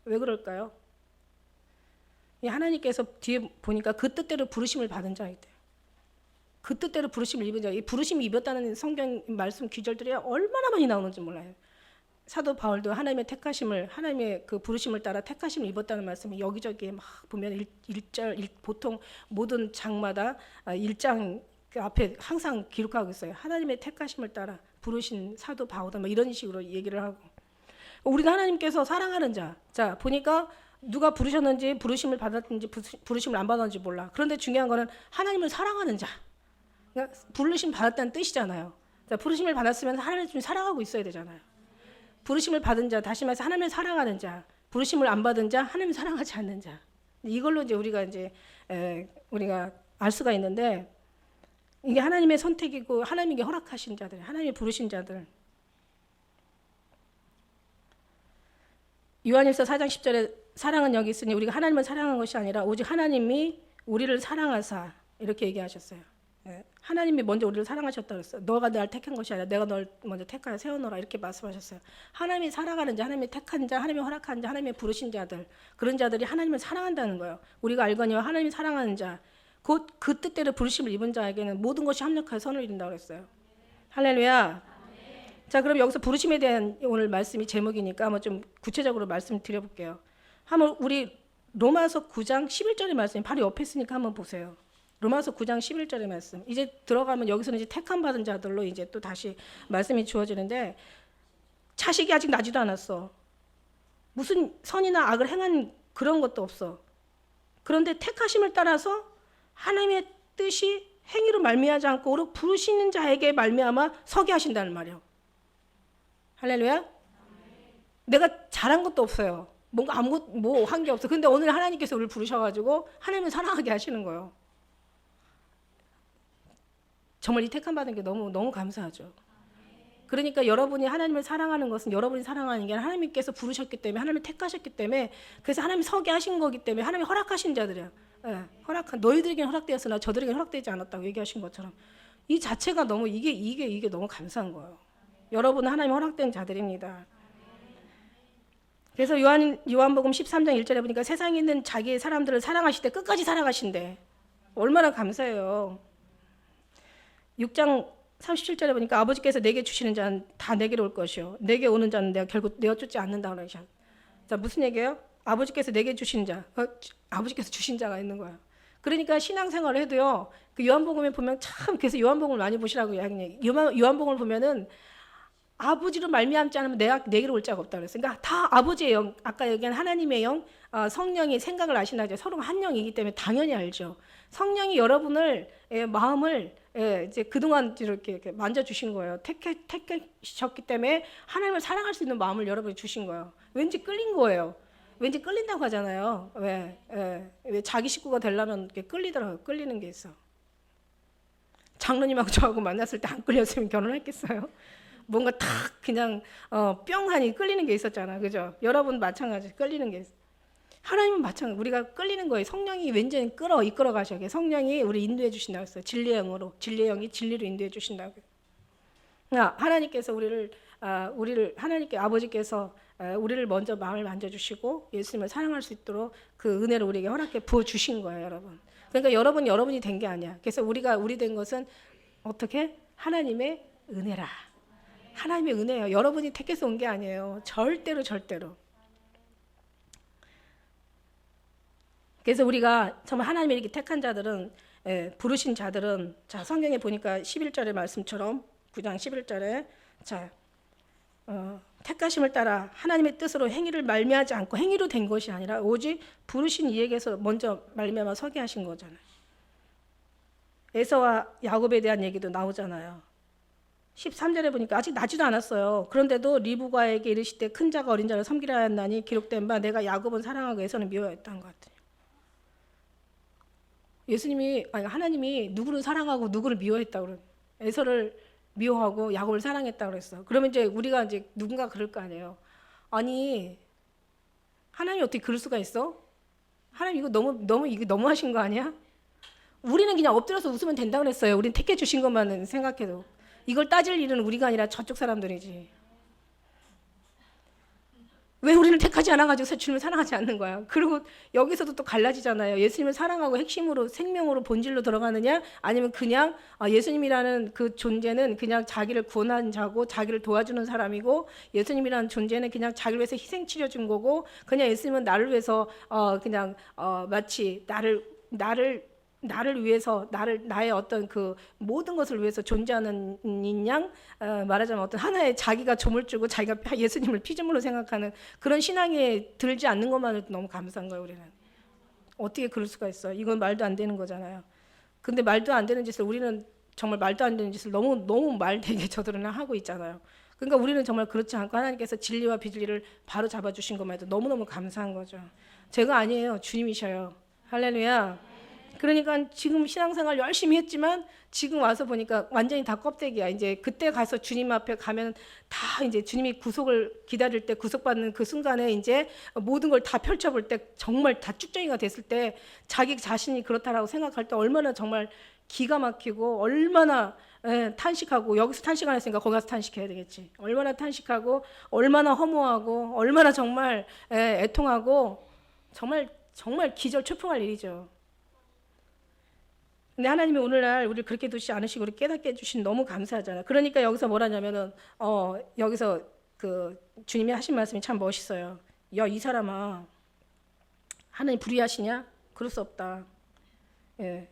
왜 그럴까요? 이 하나님께서 뒤에 보니까 그 뜻대로 부르심을 받은 자이대요. 그 뜻대로 부르심을 입은 자. 이 부르심을 입었다는 성경 말씀 구절들이 얼마나 많이 나오는지 몰라요. 사도 바울도 하나님의 택하심을 하나님의 그 부르심을 따라 택하심을 입었다는 말씀이 여기저기에 막 보면 보통 모든 장마다 1장 그 앞에 항상 기록하고 있어요. 하나님의 택하심을 따라 부르신 사도 바오다 뭐 이런 식으로 얘기를 하고, 우리도 하나님께서 사랑하는 자. 자, 보니까 누가 부르셨는지, 부르심을 받았는지 부르심을 안 받았는지 몰라. 그런데 중요한 거는 하나님을 사랑하는 자. 그러니까 부르심 받았다는 뜻이잖아요. 자, 부르심을 받았으면 하나님을 좀 사랑하고 있어야 되잖아요. 부르심을 받은 자, 다시 말해서 하나님을 사랑하는 자, 부르심을 안 받은 자, 하나님을 사랑하지 않는 자. 이걸로 이제 우리가 알 수가 있는데, 이게 하나님의 선택이고 하나님에게 허락하신 자들, 하나님이 부르신 자들. 요한일서 4장 10절에 사랑은 여기 있으니 우리가 하나님을 사랑한 것이 아니라 오직 하나님이 우리를 사랑하사, 이렇게 얘기하셨어요. 하나님이 먼저 우리를 사랑하셨다고 했어요. 너가 날 택한 것이 아니라 내가 널 먼저 택하여 세워놓으라, 이렇게 말씀하셨어요. 하나님이 사랑하는 자, 하나님이 택한 자, 하나님이 허락한 자, 하나님이 부르신 자들, 그런 자들이 하나님을 사랑한다는 거예요. 우리가 알거니와 하나님이 사랑하는 자, 곧 그 뜻대로 부르심을 입은 자에게는 모든 것이 합력하여 선을 이룬다고 했어요. 할렐루야. 자, 그럼 여기서 부르심에 대한 오늘 말씀이 제목이니까 한번 좀 구체적으로 말씀드려볼게요. 한번 우리 로마서 9장 11절의 말씀이 바로 옆에 있으니까 한번 보세요. 로마서 9장 11절의 말씀. 이제 들어가면 여기서는 이제 택함 받은 자들로 이제 또 다시 말씀이 주어지는데, 자식이 아직 나지도 않았어. 무슨 선이나 악을 행한 그런 것도 없어. 그런데 택하심을 따라서 하나님의 뜻이 행위로 말미암지 않고 오직 부르시는 자에게 말미암아 서게 하신다는 말이에요. 할렐루야. 내가 잘한 것도 없어요. 뭔가 아무것도 뭐 한 게 없어. 근데 오늘 하나님께서 우리를 부르셔가지고 하나님을 사랑하게 하시는 거예요. 정말 이 택함 받은 게 너무 감사하죠. 그러니까 여러분이 하나님을 사랑하는 것은 여러분이 사랑하는 게 아니라 하나님께서 부르셨기 때문에, 하나님을 택하셨기 때문에, 그래서 하나님이 서게 하신 거기 때문에 하나님이 허락하신 자들이야. 너희들에게는 허락되었으나 저들에게는 허락되지 않았다고 얘기하신 것처럼, 이 자체가 너무 이게 너무 감사한 거예요. 여러분은 하나님 허락된 자들입니다. 그래서 요한복음 13장 1절에 보니까 세상에 있는 자기의 사람들을 사랑하실 때 끝까지 사랑하신대. 얼마나 감사해요. 6장 37절에 보니까 아버지께서 내게 주시는 자는 다 내게로 올 것이요 내게 오는 자는 내가 결국 내어 쫓지 않는다 그러셔. 자, 무슨 얘기예요? 아버지께서 내게 주신 자, 아버지께서 주신 자가 있는 거야. 그러니까 신앙생활을 해도요, 그 요한복음에 보면 참, 그래서 요한복음을 많이 보시라고 이야기해요. 요한복음을 보면은 아버지로 말미암지 않으면 내게로 올 자가 없다 그랬어요. 그러니까 다 아버지의 영, 아까 얘기한 하나님의 영, 성령이 생각을 아신다 그랬죠. 서로가 한 영이기 때문에 당연히 알죠. 성령이 여러분을 마음을 이제 그동안 이렇게 만져주신 거예요. 택하셨기 때문에 하나님을 사랑할 수 있는 마음을 여러분이 주신 거예요. 왠지 끌린 거예요. 왠지 끌린다고 하잖아요. 왜 자기 식구가 되려면 이렇게 끌리더라고요. 끌리는 게 있어. 장로님하고 저하고 만났을 때 안 끌렸으면 결혼했겠어요? 뭔가 탁 그냥 뿅하니 끌리는 게 있었잖아. 그죠? 여러분 마찬가지 끌리는 게 있어. 하나님은 마찬가지. 우리가 끌리는 거예요. 성령이 왠지 이끌어 가셔. 성령이 우리 인도해 주신다고 했어요. 진리의 영으로. 진리의 영이 진리로 인도해 주신다고. 하나님께서 하나님께 아버지께서 우리를 먼저 마음을 만져주시고 예수님을 사랑할 수 있도록 그 은혜를 우리에게 허락해 부어 주신 거예요, 여러분. 그러니까 여러분이 된 게 아니야. 그래서 우리 된 것은 어떻게? 하나님의 은혜라. 하나님의 은혜예요. 여러분이 택해서 온 게 아니에요. 절대로. 그래서 우리가 정말 하나님이 이렇게 택한 자들은, 부르신 자들은, 자, 성경에 보니까 11절의 말씀처럼 9장 11절에 택하심을 따라 하나님의 뜻으로 행위를 말미하지 않고 행위로 된 것이 아니라 오직 부르신 이에게서 먼저 말미암아 서게 하신 거잖아요. 에서와 야곱에 대한 얘기도 나오잖아요. 13절에 보니까 아직 나지도 않았어요. 그런데도 리브가에게 이르시되 큰 자가 어린 자를 섬기라 하였나니 기록된 바 내가 야곱은 사랑하고 에서는 미워했다는 것 같아요. 하나님이 누구를 사랑하고 누구를 미워했다고 그래요. 에서를 미워하고 야곱을 사랑했다고 그랬어. 그러면 이제 우리가 이제 누군가 그럴 거 아니에요. 아니, 하나님이 어떻게 그럴 수가 있어? 하나님 이거 너무 하신 거 아니야? 우리는 그냥 엎드려서 웃으면 된다고 그랬어요. 우리는 택해 주신 것만 생각해도. 이걸 따질 일은 우리가 아니라 저쪽 사람들이지. 왜 우리를 택하지 않아가지고 주님을 사랑하지 않는 거야? 그리고 여기서도 또 갈라지잖아요. 예수님을 사랑하고 핵심으로 생명으로 본질로 들어가느냐, 아니면 그냥 예수님이라는 그 존재는 그냥 자기를 구원한 자고 자기를 도와주는 사람이고, 예수님이라는 존재는 그냥 자기를 위해서 희생 치료 준 거고, 그냥 예수님은 나를 위해서 그냥 마치 나를 나를 위해서 나의 어떤 그 모든 것을 위해서 존재하는 양, 말하자면 어떤 하나의 자기가 조물주고 자기가 예수님을 피조물로 생각하는 그런 신앙에 들지 않는 것만으로도 너무 감사한 거예요. 우리는 어떻게 그럴 수가 있어? 이건 말도 안 되는 거잖아요. 근데 말도 안 되는 짓을 우리는 정말 말도 안 되는 짓을 너무 말되게 저들은 하고 있잖아요. 그러니까 우리는 정말 그렇지 않고 하나님께서 진리와 비진리를 바로 잡아주신 것만 해도 너무너무 감사한 거죠. 제가 아니에요. 주님이셔요. 할렐루야. 그러니까 지금 신앙생활 열심히 했지만 지금 와서 보니까 완전히 다 껍데기야. 이제 그때 가서 주님 앞에 가면 다 이제 주님이 구속을 기다릴 때 구속받는 그 순간에 이제 모든 걸 다 펼쳐볼 때 정말 다 쭉정이가 됐을 때 자기 자신이 그렇다라고 생각할 때 얼마나 정말 기가 막히고 얼마나 탄식하고 여기서 탄식 안 했으니까 거기 가서 탄식해야 되겠지. 얼마나 탄식하고 얼마나 허무하고 얼마나 정말 애통하고 정말 기절초풍할 일이죠. 근데 하나님이 오늘날 우리를 그렇게 두지 않으시고 우리 깨닫게 해주신 너무 감사하잖아요. 그러니까 여기서 뭐라냐면은 여기서 그 주님이 하신 말씀이 참 멋있어요. 야, 이 사람아, 하나님 불의하시냐? 그럴 수 없다. 예.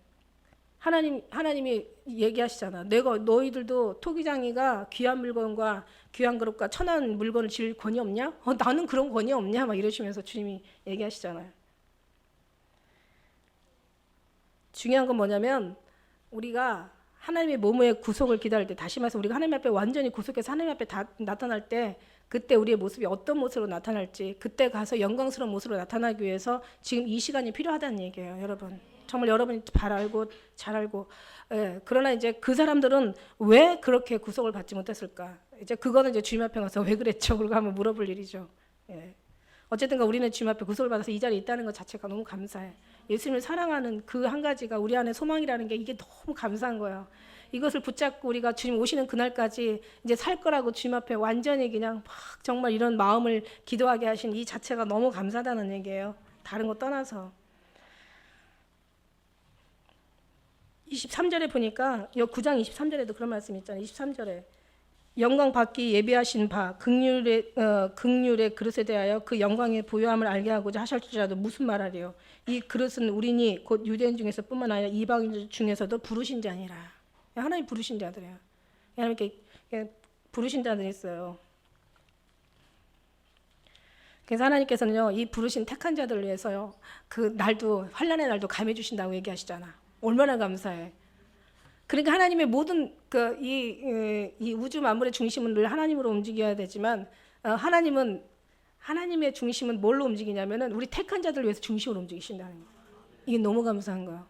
하나님이 얘기하시잖아. 내가 너희들도 토기장이가 귀한 물건과 귀한 그릇과 천한 물건을 질 권위 없냐? 나는 그런 권위 없냐? 막 이러시면서 주님이 얘기하시잖아요. 중요한 건 뭐냐면 우리가 하나님의 몸의 구속을 기다릴 때, 다시 말해서 우리가 하나님 앞에 완전히 구속해서 하나님 앞에 나타날 때 그때 우리의 모습이 어떤 모습으로 나타날지 그때 가서 영광스러운 모습으로 나타나기 위해서 지금 이 시간이 필요하다는 얘기예요. 여러분 정말 여러분이 잘 알고 그러나 이제 그 사람들은 왜 그렇게 구속을 받지 못했을까? 이제 그거는 이제 주님 앞에 가서 왜 그랬죠? 그러고 한번 물어볼 일이죠. 어쨌든가 우리는 주님 앞에 구속을 받아서 이 자리에 있다는 것 자체가 너무 감사해. 예수님을 사랑하는 그 한 가지가 우리 안에 소망이라는 게 이게 너무 감사한 거예요. 이것을 붙잡고 우리가 주님 오시는 그날까지 이제 살 거라고 주님 앞에 완전히 그냥 막 정말 이런 마음을 기도하게 하신 이 자체가 너무 감사하다는 얘기예요. 다른 거 떠나서. 23절에 보니까 9장 23절에도 그런 말씀 있잖아요. 23절에 영광 받기 예비하신 바 긍휼의 그릇에 대하여 그 영광의 부요함을 알게 하고자 하실지라도 무슨 말하리요. 이 그릇은 우리니 곧 유대인 중에서 뿐만 아니라 이방인 중에서도 부르신 자니라. 하나님 부르신 자들이에요. 하나님께 부르신 자들이 있어요. 그래서 하나님께서는요, 이 부르신 택한 자들을 위해서요, 그 날도 환난의 날도 감해 주신다고 얘기하시잖아. 얼마나 감사해. 그러니까 하나님의 모든 이 우주 만물의 중심은 늘 하나님으로 움직여야 되지만 하나님의 중심은 뭘로 움직이냐면은 우리 택한 자들을 위해서 중심으로 움직이신다는 거예요. 이게 너무 감사한 거예요.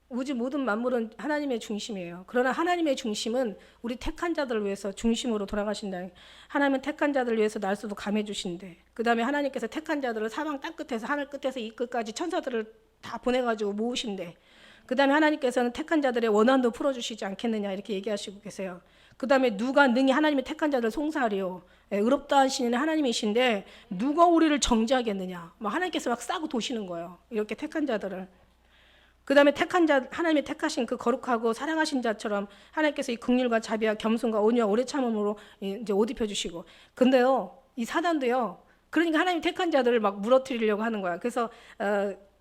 우주 모든 만물은 하나님의 중심이에요. 그러나 하나님의 중심은 우리 택한 자들을 위해서 중심으로 돌아가신다. 하나님은 택한 자들을 위해서 날수도 감해 주신대. 그 다음에 하나님께서 택한 자들을 사방 땅 끝에서 하늘 끝에서 이 끝까지 천사들을 다 보내가지고 모으신대. 그 다음에 하나님께서는 택한 자들의 원한도 풀어주시지 않겠느냐 이렇게 얘기하시고 계세요. 그 다음에 누가 능히 하나님의 택한 자들 송사하리요. 의롭다 하시는 하나님이신데 누가 우리를 정죄하겠느냐. 하나님께서 막 싸고 도시는 거예요. 이렇게 택한 자들을. 그 다음에 택한 자, 하나님의 택하신 그 거룩하고 사랑하신 자처럼 하나님께서 이 긍휼과 자비와 겸손과 온유와 오래 참음으로 이제 옷 입혀주시고. 근데요, 이 사단도요, 그러니까 하나님 택한 자들을 막 무너뜨리려고 하는 거야. 그래서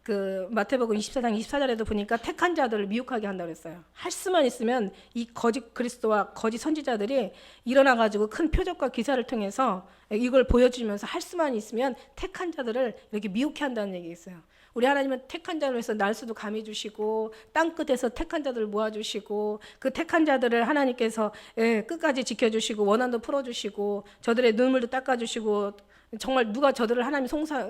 그 마태복음 24장 24절에도 보니까 택한 자들을 미혹하게 한다고 그랬어요. 할 수만 있으면 이 거짓 그리스도와 거짓 선지자들이 일어나가지고 큰 표적과 기사를 통해서 이걸 보여주면서 할 수만 있으면 택한 자들을 이렇게 미혹해 한다는 얘기 있어요. 우리 하나님은 택한 자를 위해서 날수도 감해 주시고 땅끝에서 택한 자들을 모아주시고 그 택한 자들을 하나님께서 끝까지 지켜주시고 원한도 풀어주시고 저들의 눈물도 닦아주시고 정말 누가 저들을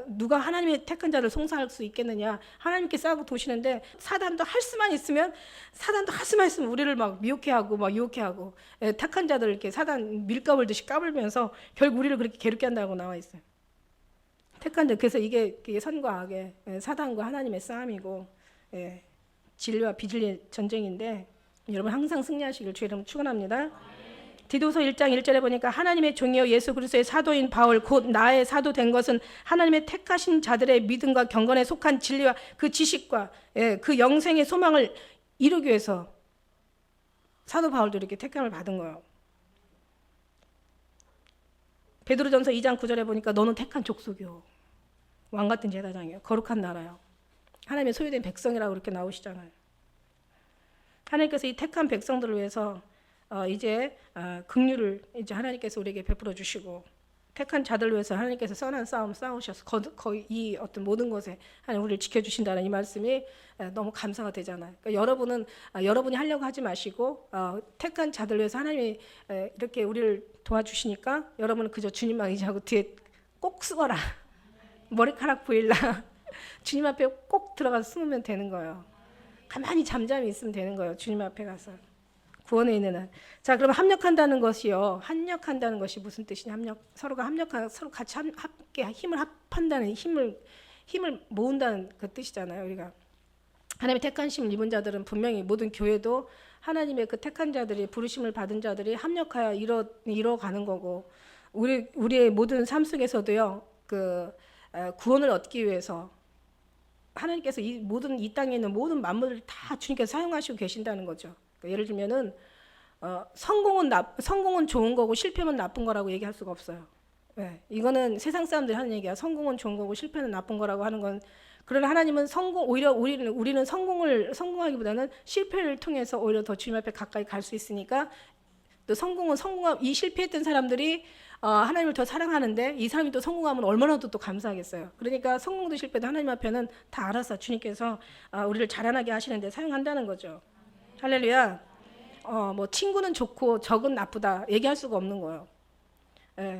누가 하나님의 택한 자를 송사할 수 있겠느냐. 하나님께 싸고 도시는데 사단도 할 수만 있으면 우리를 막 미혹해하고 막 유혹해하고 택한 자들을 이렇게 사단 밀가불듯이 까불면서 결국 우리를 그렇게 괴롭게 한다고 나와 있어요. 택한 자. 그래서 이게 선과 악의 사단과 하나님의 싸움이고 진리와 비진리의 전쟁인데 여러분 항상 승리하시길 주의 이름으로 축원합니다. 디도서 1장 1절에 보니까 하나님의 종이요 예수 그리스도의 사도인 바울 곧 나의 사도 된 것은 하나님의 택하신 자들의 믿음과 경건에 속한 진리와 그 지식과 그 영생의 소망을 이루기 위해서 사도 바울도 이렇게 택함을 받은 거예요. 베드로전서 2장 9절에 보니까 너는 택한 족속이요 왕 같은 제사장이요 거룩한 나라요 하나님의 소유된 백성이라고 그렇게 나오시잖아요. 하나님께서 이 택한 백성들을 위해서 이제 긍휼을 이제 하나님께서 우리에게 베풀어 주시고, 택한 자들을 위해서 하나님께서 선한 싸움 싸우셔서 거의 이 어떤 모든 것에 하나님 우리를 지켜주신다는 이 말씀이 너무 감사가 되잖아요. 그러니까 여러분은 여러분이 하려고 하지 마시고 택한 자들을 위해서 하나님이 이렇게 우리를 도와주시니까 여러분은 그저 주님만 의지하고 뒤에 꼭 숨어라. 머리카락 보일라. 주님 앞에 꼭 들어가서 숨으면 되는 거예요. 가만히 잠잠히 있으면 되는 거예요. 주님 앞에 가서. 구원에 있는 한. 자, 그럼 합력한다는 것이요. 합력한다는 것이 무슨 뜻이냐? 서로가 합력하고 서로 같이 함께 힘을 합한다는 힘을 모은다는 그 뜻이잖아요. 우리가 하나님의 택하심을 입은 자들은 분명히 모든 교회도 하나님의 그 택한 자들이 부르심을 받은 자들이 합력하여 이뤄가는 거고, 우리의 모든 삶 속에서도요. 그 구원을 얻기 위해서 하나님께서 이 땅에 있는 모든 만물을 다 주님께서 사용하시고 계신다는 거죠. 그러니까 예를 들면은 성공은 좋은 거고 실패는 나쁜 거라고 얘기할 수가 없어요. 네, 이거는 세상 사람들이 하는 얘기야. 성공은 좋은 거고 실패는 나쁜 거라고 하는 건. 그러나 하나님은 오히려 우리는 성공하기보다는 실패를 통해서 오히려 더 주님 앞에 가까이 갈 수 있으니까, 또 이 실패했던 사람들이 하나님을 더 사랑하는데 이 사람이 또 성공하면 얼마나 또 감사하겠어요. 그러니까 성공도 실패도 하나님 앞에는 다 알아서 주님께서 우리를 자라나게 하시는데 사용한다는 거죠. 할렐루야. 뭐 친구는 좋고 적은 나쁘다 얘기할 수가 없는 거예요.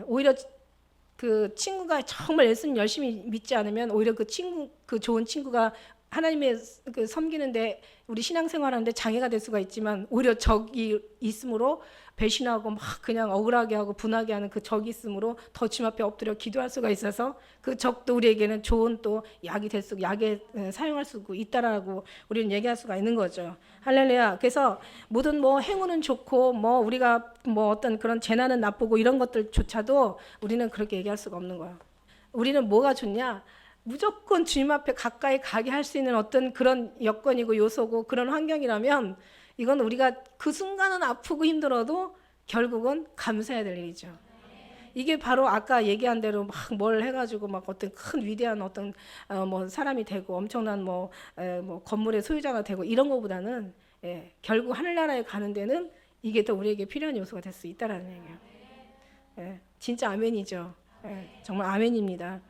오히려 그 친구가 정말 예수님 열심히 믿지 않으면 오히려 그 좋은 친구가 하나님의 그 섬기는데 우리 신앙생활하는데 장애가 될 수가 있지만, 오히려 적이 있으므로 배신하고 막 그냥 억울하게 하고 분하게 하는 그 적이 있으므로 더 주님 앞에 엎드려 기도할 수가 있어서 그 적도 우리에게는 좋은 또 약에 사용할 수 있다라고 우리는 얘기할 수가 있는 거죠. 할렐루야. 그래서 모든 뭐 행운은 좋고 뭐 우리가 뭐 어떤 그런 재난은 나쁘고 이런 것들조차도 우리는 그렇게 얘기할 수가 없는 거예요. 우리는 뭐가 좋냐? 무조건 주님 앞에 가까이 가게 할 수 있는 어떤 그런 여건이고 요소고 그런 환경이라면, 이건 우리가 그 순간은 아프고 힘들어도 결국은 감사해야 될 일이죠. 이게 바로 아까 얘기한 대로 막 뭘 해가지고 막 어떤 큰 위대한 어떤 뭐 사람이 되고 엄청난 뭐 건물의 소유자가 되고 이런 것보다는 결국 하늘나라에 가는 데는 이게 더 우리에게 필요한 요소가 될 수 있다라는 얘기예요. 진짜 아멘이죠. 정말 아멘입니다.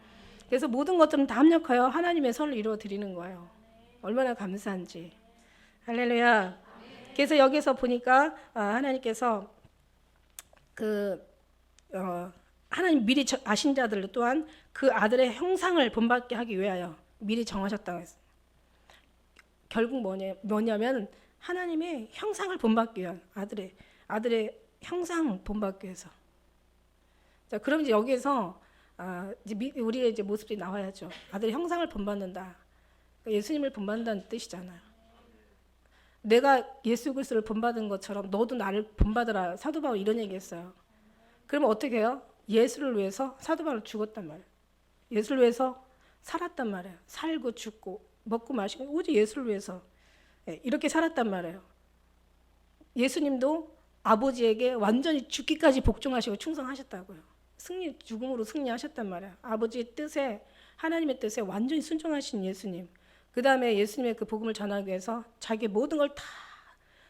그래서 모든 것들은 다 합력하여 하나님의 선을 이루어 드리는 거예요. 얼마나 감사한지. 할렐루야. 그래서 여기서 보니까 하나님께서 하나님 미리 아신 자들 또한 그 아들의 형상을 본받게 하기 위하여 미리 정하셨다고 했어요. 결국 뭐냐면 하나님의 형상을 본받기 위한 아들의 형상 본받기 위해서. 자, 그럼 이제 여기에서 이제 우리의 이제 모습이 나와야죠. 아들의 형상을 본받는다. 그러니까 예수님을 본받는다는 뜻이잖아요. 내가 예수 그리스도를 본받은 것처럼 너도 나를 본받으라. 사도 바울 이런 얘기했어요. 그러면 어떻게 해요? 예수를 위해서 사도 바울 죽었단 말이에요. 예수를 위해서 살았단 말이에요. 살고 죽고 먹고 마시고 오직 예수를 위해서 이렇게 살았단 말이에요. 예수님도 아버지에게 완전히 죽기까지 복종하시고 충성하셨다고요. 죽음으로 승리하셨단 말이야. 아버지의 뜻에, 하나님의 뜻에 완전히 순종하신 예수님. 그 다음에 예수님의 그 복음을 전하기 위해서 자기의 모든 걸 다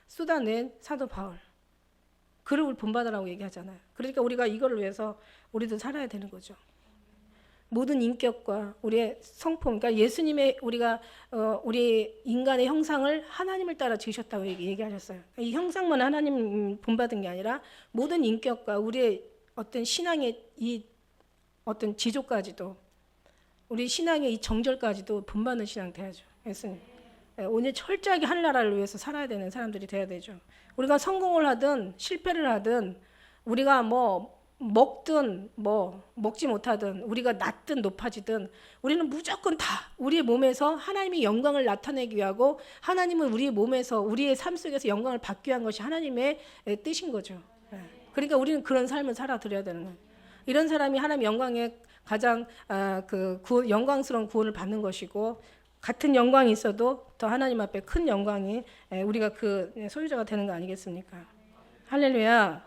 쏟아낸 사도 바울. 그를 본받으라고 얘기하잖아요. 그러니까 우리가 이걸 위해서 우리도 살아야 되는 거죠. 모든 인격과 우리의 성품, 그러니까 예수님의 우리 인간의 형상을 하나님을 따라 지으셨다고 얘기하셨어요. 이 형상만 하나님 본받은 게 아니라 모든 인격과 우리의 어떤 신앙의 이 어떤 지조까지도, 우리 신앙의 이 정절까지도 본받는 신앙 돼야죠. 예수님. 오늘 철저하게 하늘나라를 위해서 살아야 되는 사람들이 돼야 되죠. 우리가 성공을 하든 실패를 하든, 우리가 뭐 먹든 뭐 먹지 못하든, 우리가 낮든 높아지든, 우리는 무조건 다 우리의 몸에서 하나님의 영광을 나타내기 위하고, 하나님은 우리의 몸에서 우리의 삶 속에서 영광을 받기 위한 것이 하나님의 뜻인 거죠. 그러니까 우리는 그런 삶을 살아드려야 되는 거예요. 이런 사람이 하나님 영광의 가장 영광스러운 구원을 받는 것이고, 같은 영광이 있어도 더 하나님 앞에 큰 영광이 우리가 그 소유자가 되는 거 아니겠습니까? 할렐루야.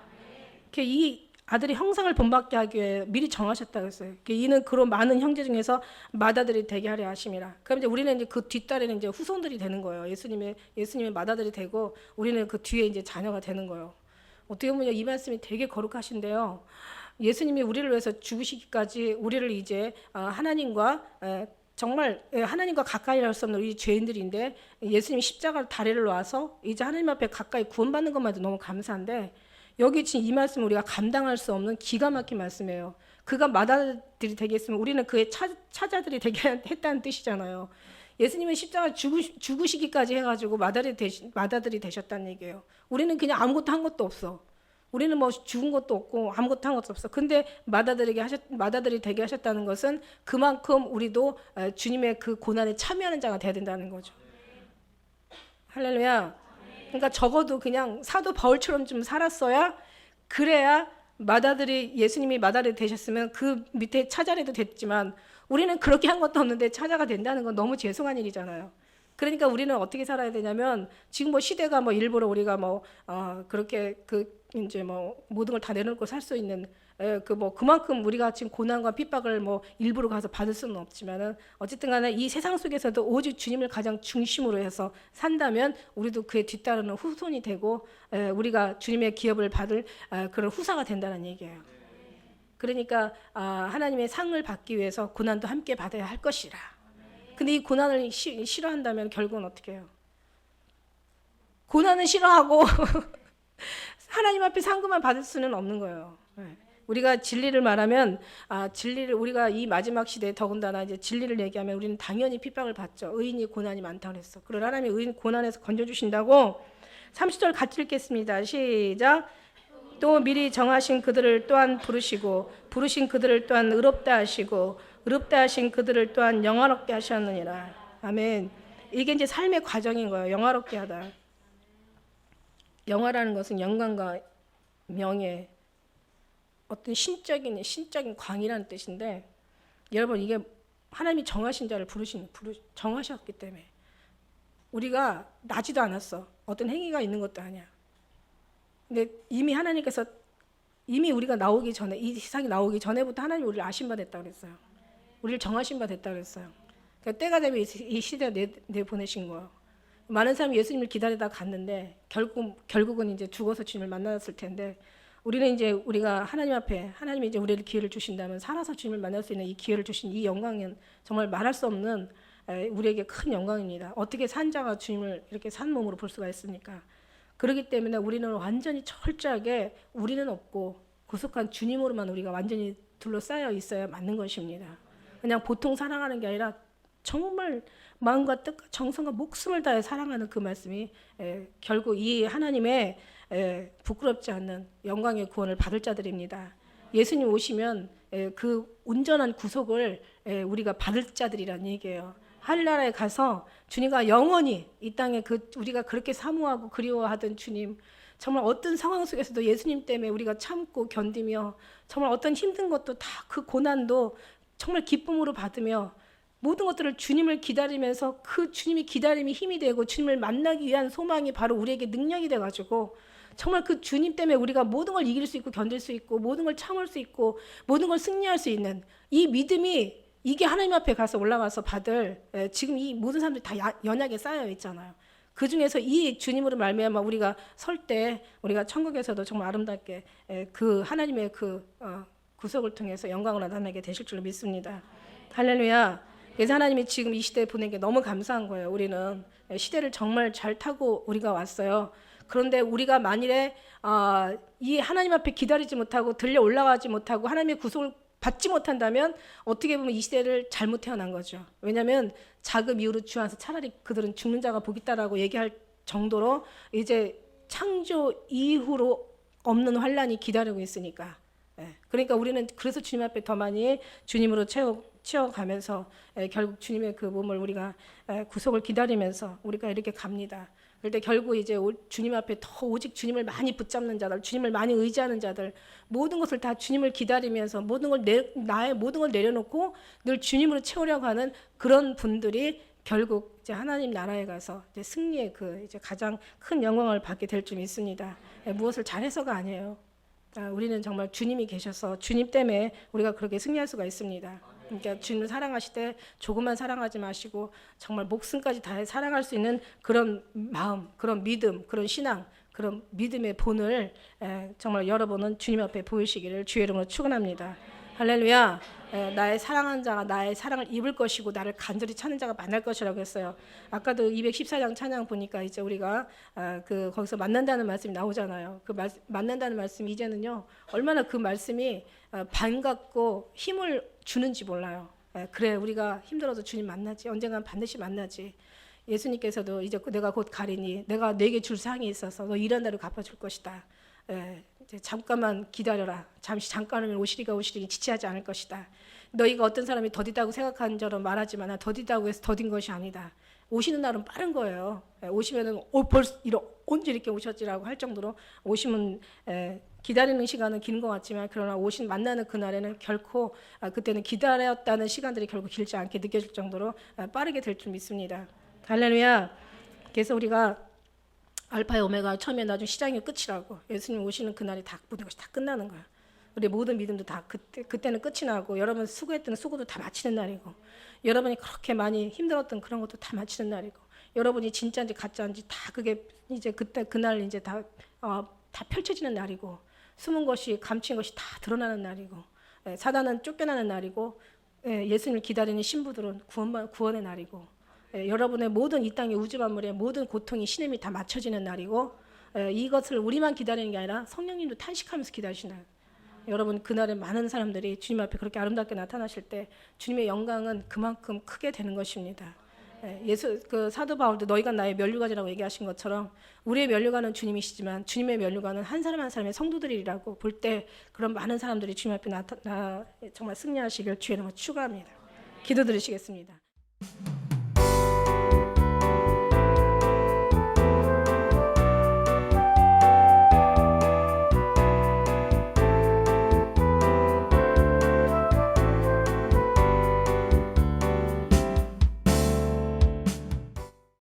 이 아들이 형상을 본받게 하기 위해 미리 정하셨다고 했어요. 이는 그런 많은 형제 중에서 맏아들이 되게 하려 하심이라. 그럼 이제 우리는 이제 그 뒷달에는 이제 후손들이 되는 거예요. 예수님의 맏아들이 되고 우리는 그 뒤에 이제 자녀가 되는 거예요. 어떻게 보면 이 말씀이 되게 거룩하신데요. 예수님이 우리를 위해서 죽으시기까지 우리를 이제 하나님과 정말 하나님과 가까이 할 수 없는 우리 죄인들인데 예수님이 십자가로 다리를 놔서 이제 하나님 앞에 가까이 구원받는 것만 해도 너무 감사한데 여기 지금 이 말씀을 우리가 감당할 수 없는 기가 막힌 말씀이에요. 그가 맏아들이 되게 했으면 우리는 그의 차자들이 되게 했다는 뜻이잖아요. 예수님은 십자가 죽으시기까지 해가지고 맏아들이 되셨다는 얘기예요. 우리는 그냥 아무것도 한 것도 없어. 우리는 뭐 죽은 것도 없고 아무것도 한 것도 없어. 근데 맏아들이 되게 하셨다는 것은 그만큼 우리도 주님의 그 고난에 참여하는 자가 돼야 된다는 거죠. 할렐루야. 그러니까 적어도 그냥 사도 바울처럼 좀 살았어야 그래야 예수님이 맏아들이 되셨으면 그 밑에 차자라도 됐지만 우리는 그렇게 한 것도 없는데 차자가 된다는 건 너무 죄송한 일이잖아요. 그러니까 우리는 어떻게 살아야 되냐면 지금 뭐 시대가 뭐 일부러 우리가 그렇게 이제 모든 걸 다 내놓고 살 수 있는 그만큼 우리가 지금 고난과 핍박을 일부러 가서 받을 수는 없지만은 어쨌든 간에 이 세상 속에서도 오직 주님을 가장 중심으로 해서 산다면 우리도 그에 뒤따르는 후손이 되고 우리가 주님의 기업을 받을 그런 후사가 된다는 얘기예요. 그러니까 하나님의 상을 받기 위해서 고난도 함께 받아야 할 것이라. 근데 이 고난을 싫어한다면 결국은 어떻게 해요? 고난은 싫어하고 하나님 앞에 상급만 받을 수는 없는 거예요. 우리가 진리를 말하면 우리가 이 마지막 시대에 더군다나 이제 진리를 얘기하면 우리는 당연히 핍박을 받죠. 의인이 고난이 많다고 그랬어. 그러나 하나님이 의인 고난에서 건져주신다고. 30절 같이 읽겠습니다. 시작. 또 미리 정하신 그들을 또한 부르시고 부르신 그들을 또한 의롭다 하시고 의롭다 하신 그들을 또한 영화롭게 하셨느니라. 아멘. 이게 이제 삶의 과정인 거예요. 영화롭게 하다. 영화라는 것은 영광과 명예, 어떤 신적인 광이라는 뜻인데 여러분 이게 하나님이 정하신 자를 정하셨기 때문에 우리가 나지도 않았어. 어떤 행위가 있는 것도 아니야. 근데 이미 우리가 나오기 전에 이 세상에 나오기 전에부터 하나님이 우리를 아신 바 됐다 그랬어요. 우리를 정하신 바 됐다 그랬어요. 그러니까 때가 되면 이 시대에 내보내신 거예요. 많은 사람이 예수님을 기다리다 갔는데 결국은 이제 죽어서 주님을 만났을 텐데 우리가 하나님이 이제 우리를 기회를 주신다면 살아서 주님을 만날 수 있는 이 기회를 주신 이 영광은 정말 말할 수 없는 우리에게 큰 영광입니다. 어떻게 산 자가 주님을 이렇게 산 몸으로 볼 수가 있습니까? 그렇기 때문에 우리는 완전히 철저하게 우리는 없고 구속한 주님으로만 우리가 완전히 둘러싸여 있어야 맞는 것입니다. 그냥 보통 사랑하는 게 아니라 정말 마음과 뜻과 정성과 목숨을 다해 사랑하는 그 말씀이 결국 이 하나님의 부끄럽지 않는 영광의 구원을 받을 자들입니다. 예수님 오시면 그 온전한 구속을 우리가 받을 자들이란 얘기예요. 하늘나라에 가서 주님과 영원히 이 땅에 우리가 그렇게 사모하고 그리워하던 주님, 정말 어떤 상황 속에서도 예수님 때문에 우리가 참고 견디며 정말 어떤 힘든 것도 다 그 고난도 정말 기쁨으로 받으며 모든 것들을 주님을 기다리면서 그 주님이 기다림이 힘이 되고 주님을 만나기 위한 소망이 바로 우리에게 능력이 돼가지고 정말 그 주님 때문에 우리가 모든 걸 이길 수 있고 견딜 수 있고 모든 걸 참을 수 있고 모든 걸 승리할 수 있는 이 믿음이 이게 하나님 앞에 가서 올라가서 받을 지금 이 모든 사람들이 다 연약에 쌓여 있잖아요. 그 중에서 이 주님으로 말미암아 우리가 설 때 우리가 천국에서도 정말 아름답게 그 하나님의 구속을 통해서 영광을 나타내게 되실 줄로 믿습니다. 할렐루야. 그래서 하나님이 지금 이 시대에 보낸 게 너무 감사한 거예요. 우리는 시대를 정말 잘 타고 우리가 왔어요. 그런데 우리가 만일에 이 하나님 앞에 기다리지 못하고 들려 올라가지 못하고 하나님의 구속을 받지 못한다면 어떻게 보면 이 시대를 잘못 태어난 거죠. 왜냐하면 자금 이후로 주 안에서 차라리 그들은 죽는 자가 복이 있다라고 얘기할 정도로 이제 창조 이후로 없는 환란이 기다리고 있으니까. 그러니까 우리는 그래서 주님 앞에 더 많이 주님으로 채워가면서 결국 주님의 그 몸을 우리가 구속을 기다리면서 우리가 이렇게 갑니다. 그런데 결국 이제 주님 앞에 더 오직 주님을 많이 붙잡는 자들, 주님을 많이 의지하는 자들, 모든 것을 다 주님을 기다리면서 나의 모든 걸 내려놓고 늘 주님으로 채우려고 하는 그런 분들이 결국 이제 하나님 나라에 가서 이제 승리의 이제 가장 큰 영광을 받게 될 줄 믿습니다. 무엇을 잘해서가 아니에요. 우리는 정말 주님이 계셔서 주님 때문에 우리가 그렇게 승리할 수가 있습니다. 그러니까 주님을 사랑하실 때 조금만 사랑하지 마시고 정말 목숨까지 다해 사랑할 수 있는 그런 마음, 그런 믿음, 그런 신앙, 그런 믿음의 본을 정말 여러분은 주님 앞에 보이시기를 주의 이름으로 축원합니다. 할렐루야. 나의 사랑하는 자가 나의 사랑을 입을 것이고 나를 간절히 찾는 자가 만날 것이라고 했어요. 아까도 214장 찬양 보니까 이제 우리가 거기서 만난다는 말씀이 나오잖아요. 만난다는 말씀이 이제는요 얼마나 그 말씀이 반갑고 힘을 주는지 몰라요. 그래 우리가 힘들어도 주님 만나지, 언젠간 반드시 만나지. 예수님께서도 이제 내가 곧 가리니 내가 네게 줄 상이 있어서 너 일한 대로 갚아줄 것이다. 이제 잠깐만 기다려라. 잠깐이면 오시리가 지체하지 않을 것이다. 너희가 어떤 사람이 더디다고 생각하는 처럼 말하지만 더디다고 해서 더딘 것이 아니다. 오시는 날은 빠른 거예요. 오시면은 벌써 언제 이렇게 오셨지라고 할 정도로 오시면 기다리는 시간은 긴 것 같지만 그러나 만나는 그날에는 결코 그때는 기다렸다는 시간들이 결국 길지 않게 느껴질 정도로 빠르게 될 줄 믿습니다. 할렐루야. 그래서 우리가 알파의 오메가 처음에 나중 시작이 끝이라고. 예수님 오시는 그날이 다 모든 것이 다 끝나는 거야. 우리 모든 믿음도 다 그때는 끝이 나고 여러분 수고했던 수고도 다 마치는 날이고 여러분이 그렇게 많이 힘들었던 그런 것도 다 마치는 날이고 여러분이 진짜인지 가짜인지 다 그게 이제 그날 이제 다 펼쳐지는 날이고 숨은 것이 감춘 것이 다 드러나는 날이고 사단은 쫓겨나는 날이고 예수님을 기다리는 신부들은 구원의 날이고 여러분의 모든 이 땅의 우주 만물의 모든 고통이 신임이 다 맞춰지는 날이고 이것을 우리만 기다리는 게 아니라 성령님도 탄식하면서 기다리시는 날. 여러분 그날에 많은 사람들이 주님 앞에 그렇게 아름답게 나타나실 때 주님의 영광은 그만큼 크게 되는 것입니다. 사도 바울도 너희가 나의 면류관이라고 얘기하신 것처럼 우리의 면류관은 주님이시지만 주님의 면류관은 한 사람 한 사람의 성도들이라고 볼 때 그런 많은 사람들이 주님 앞에 정말 승리하시길 주의 이름으로 축원합니다. 기도드리시겠습니다.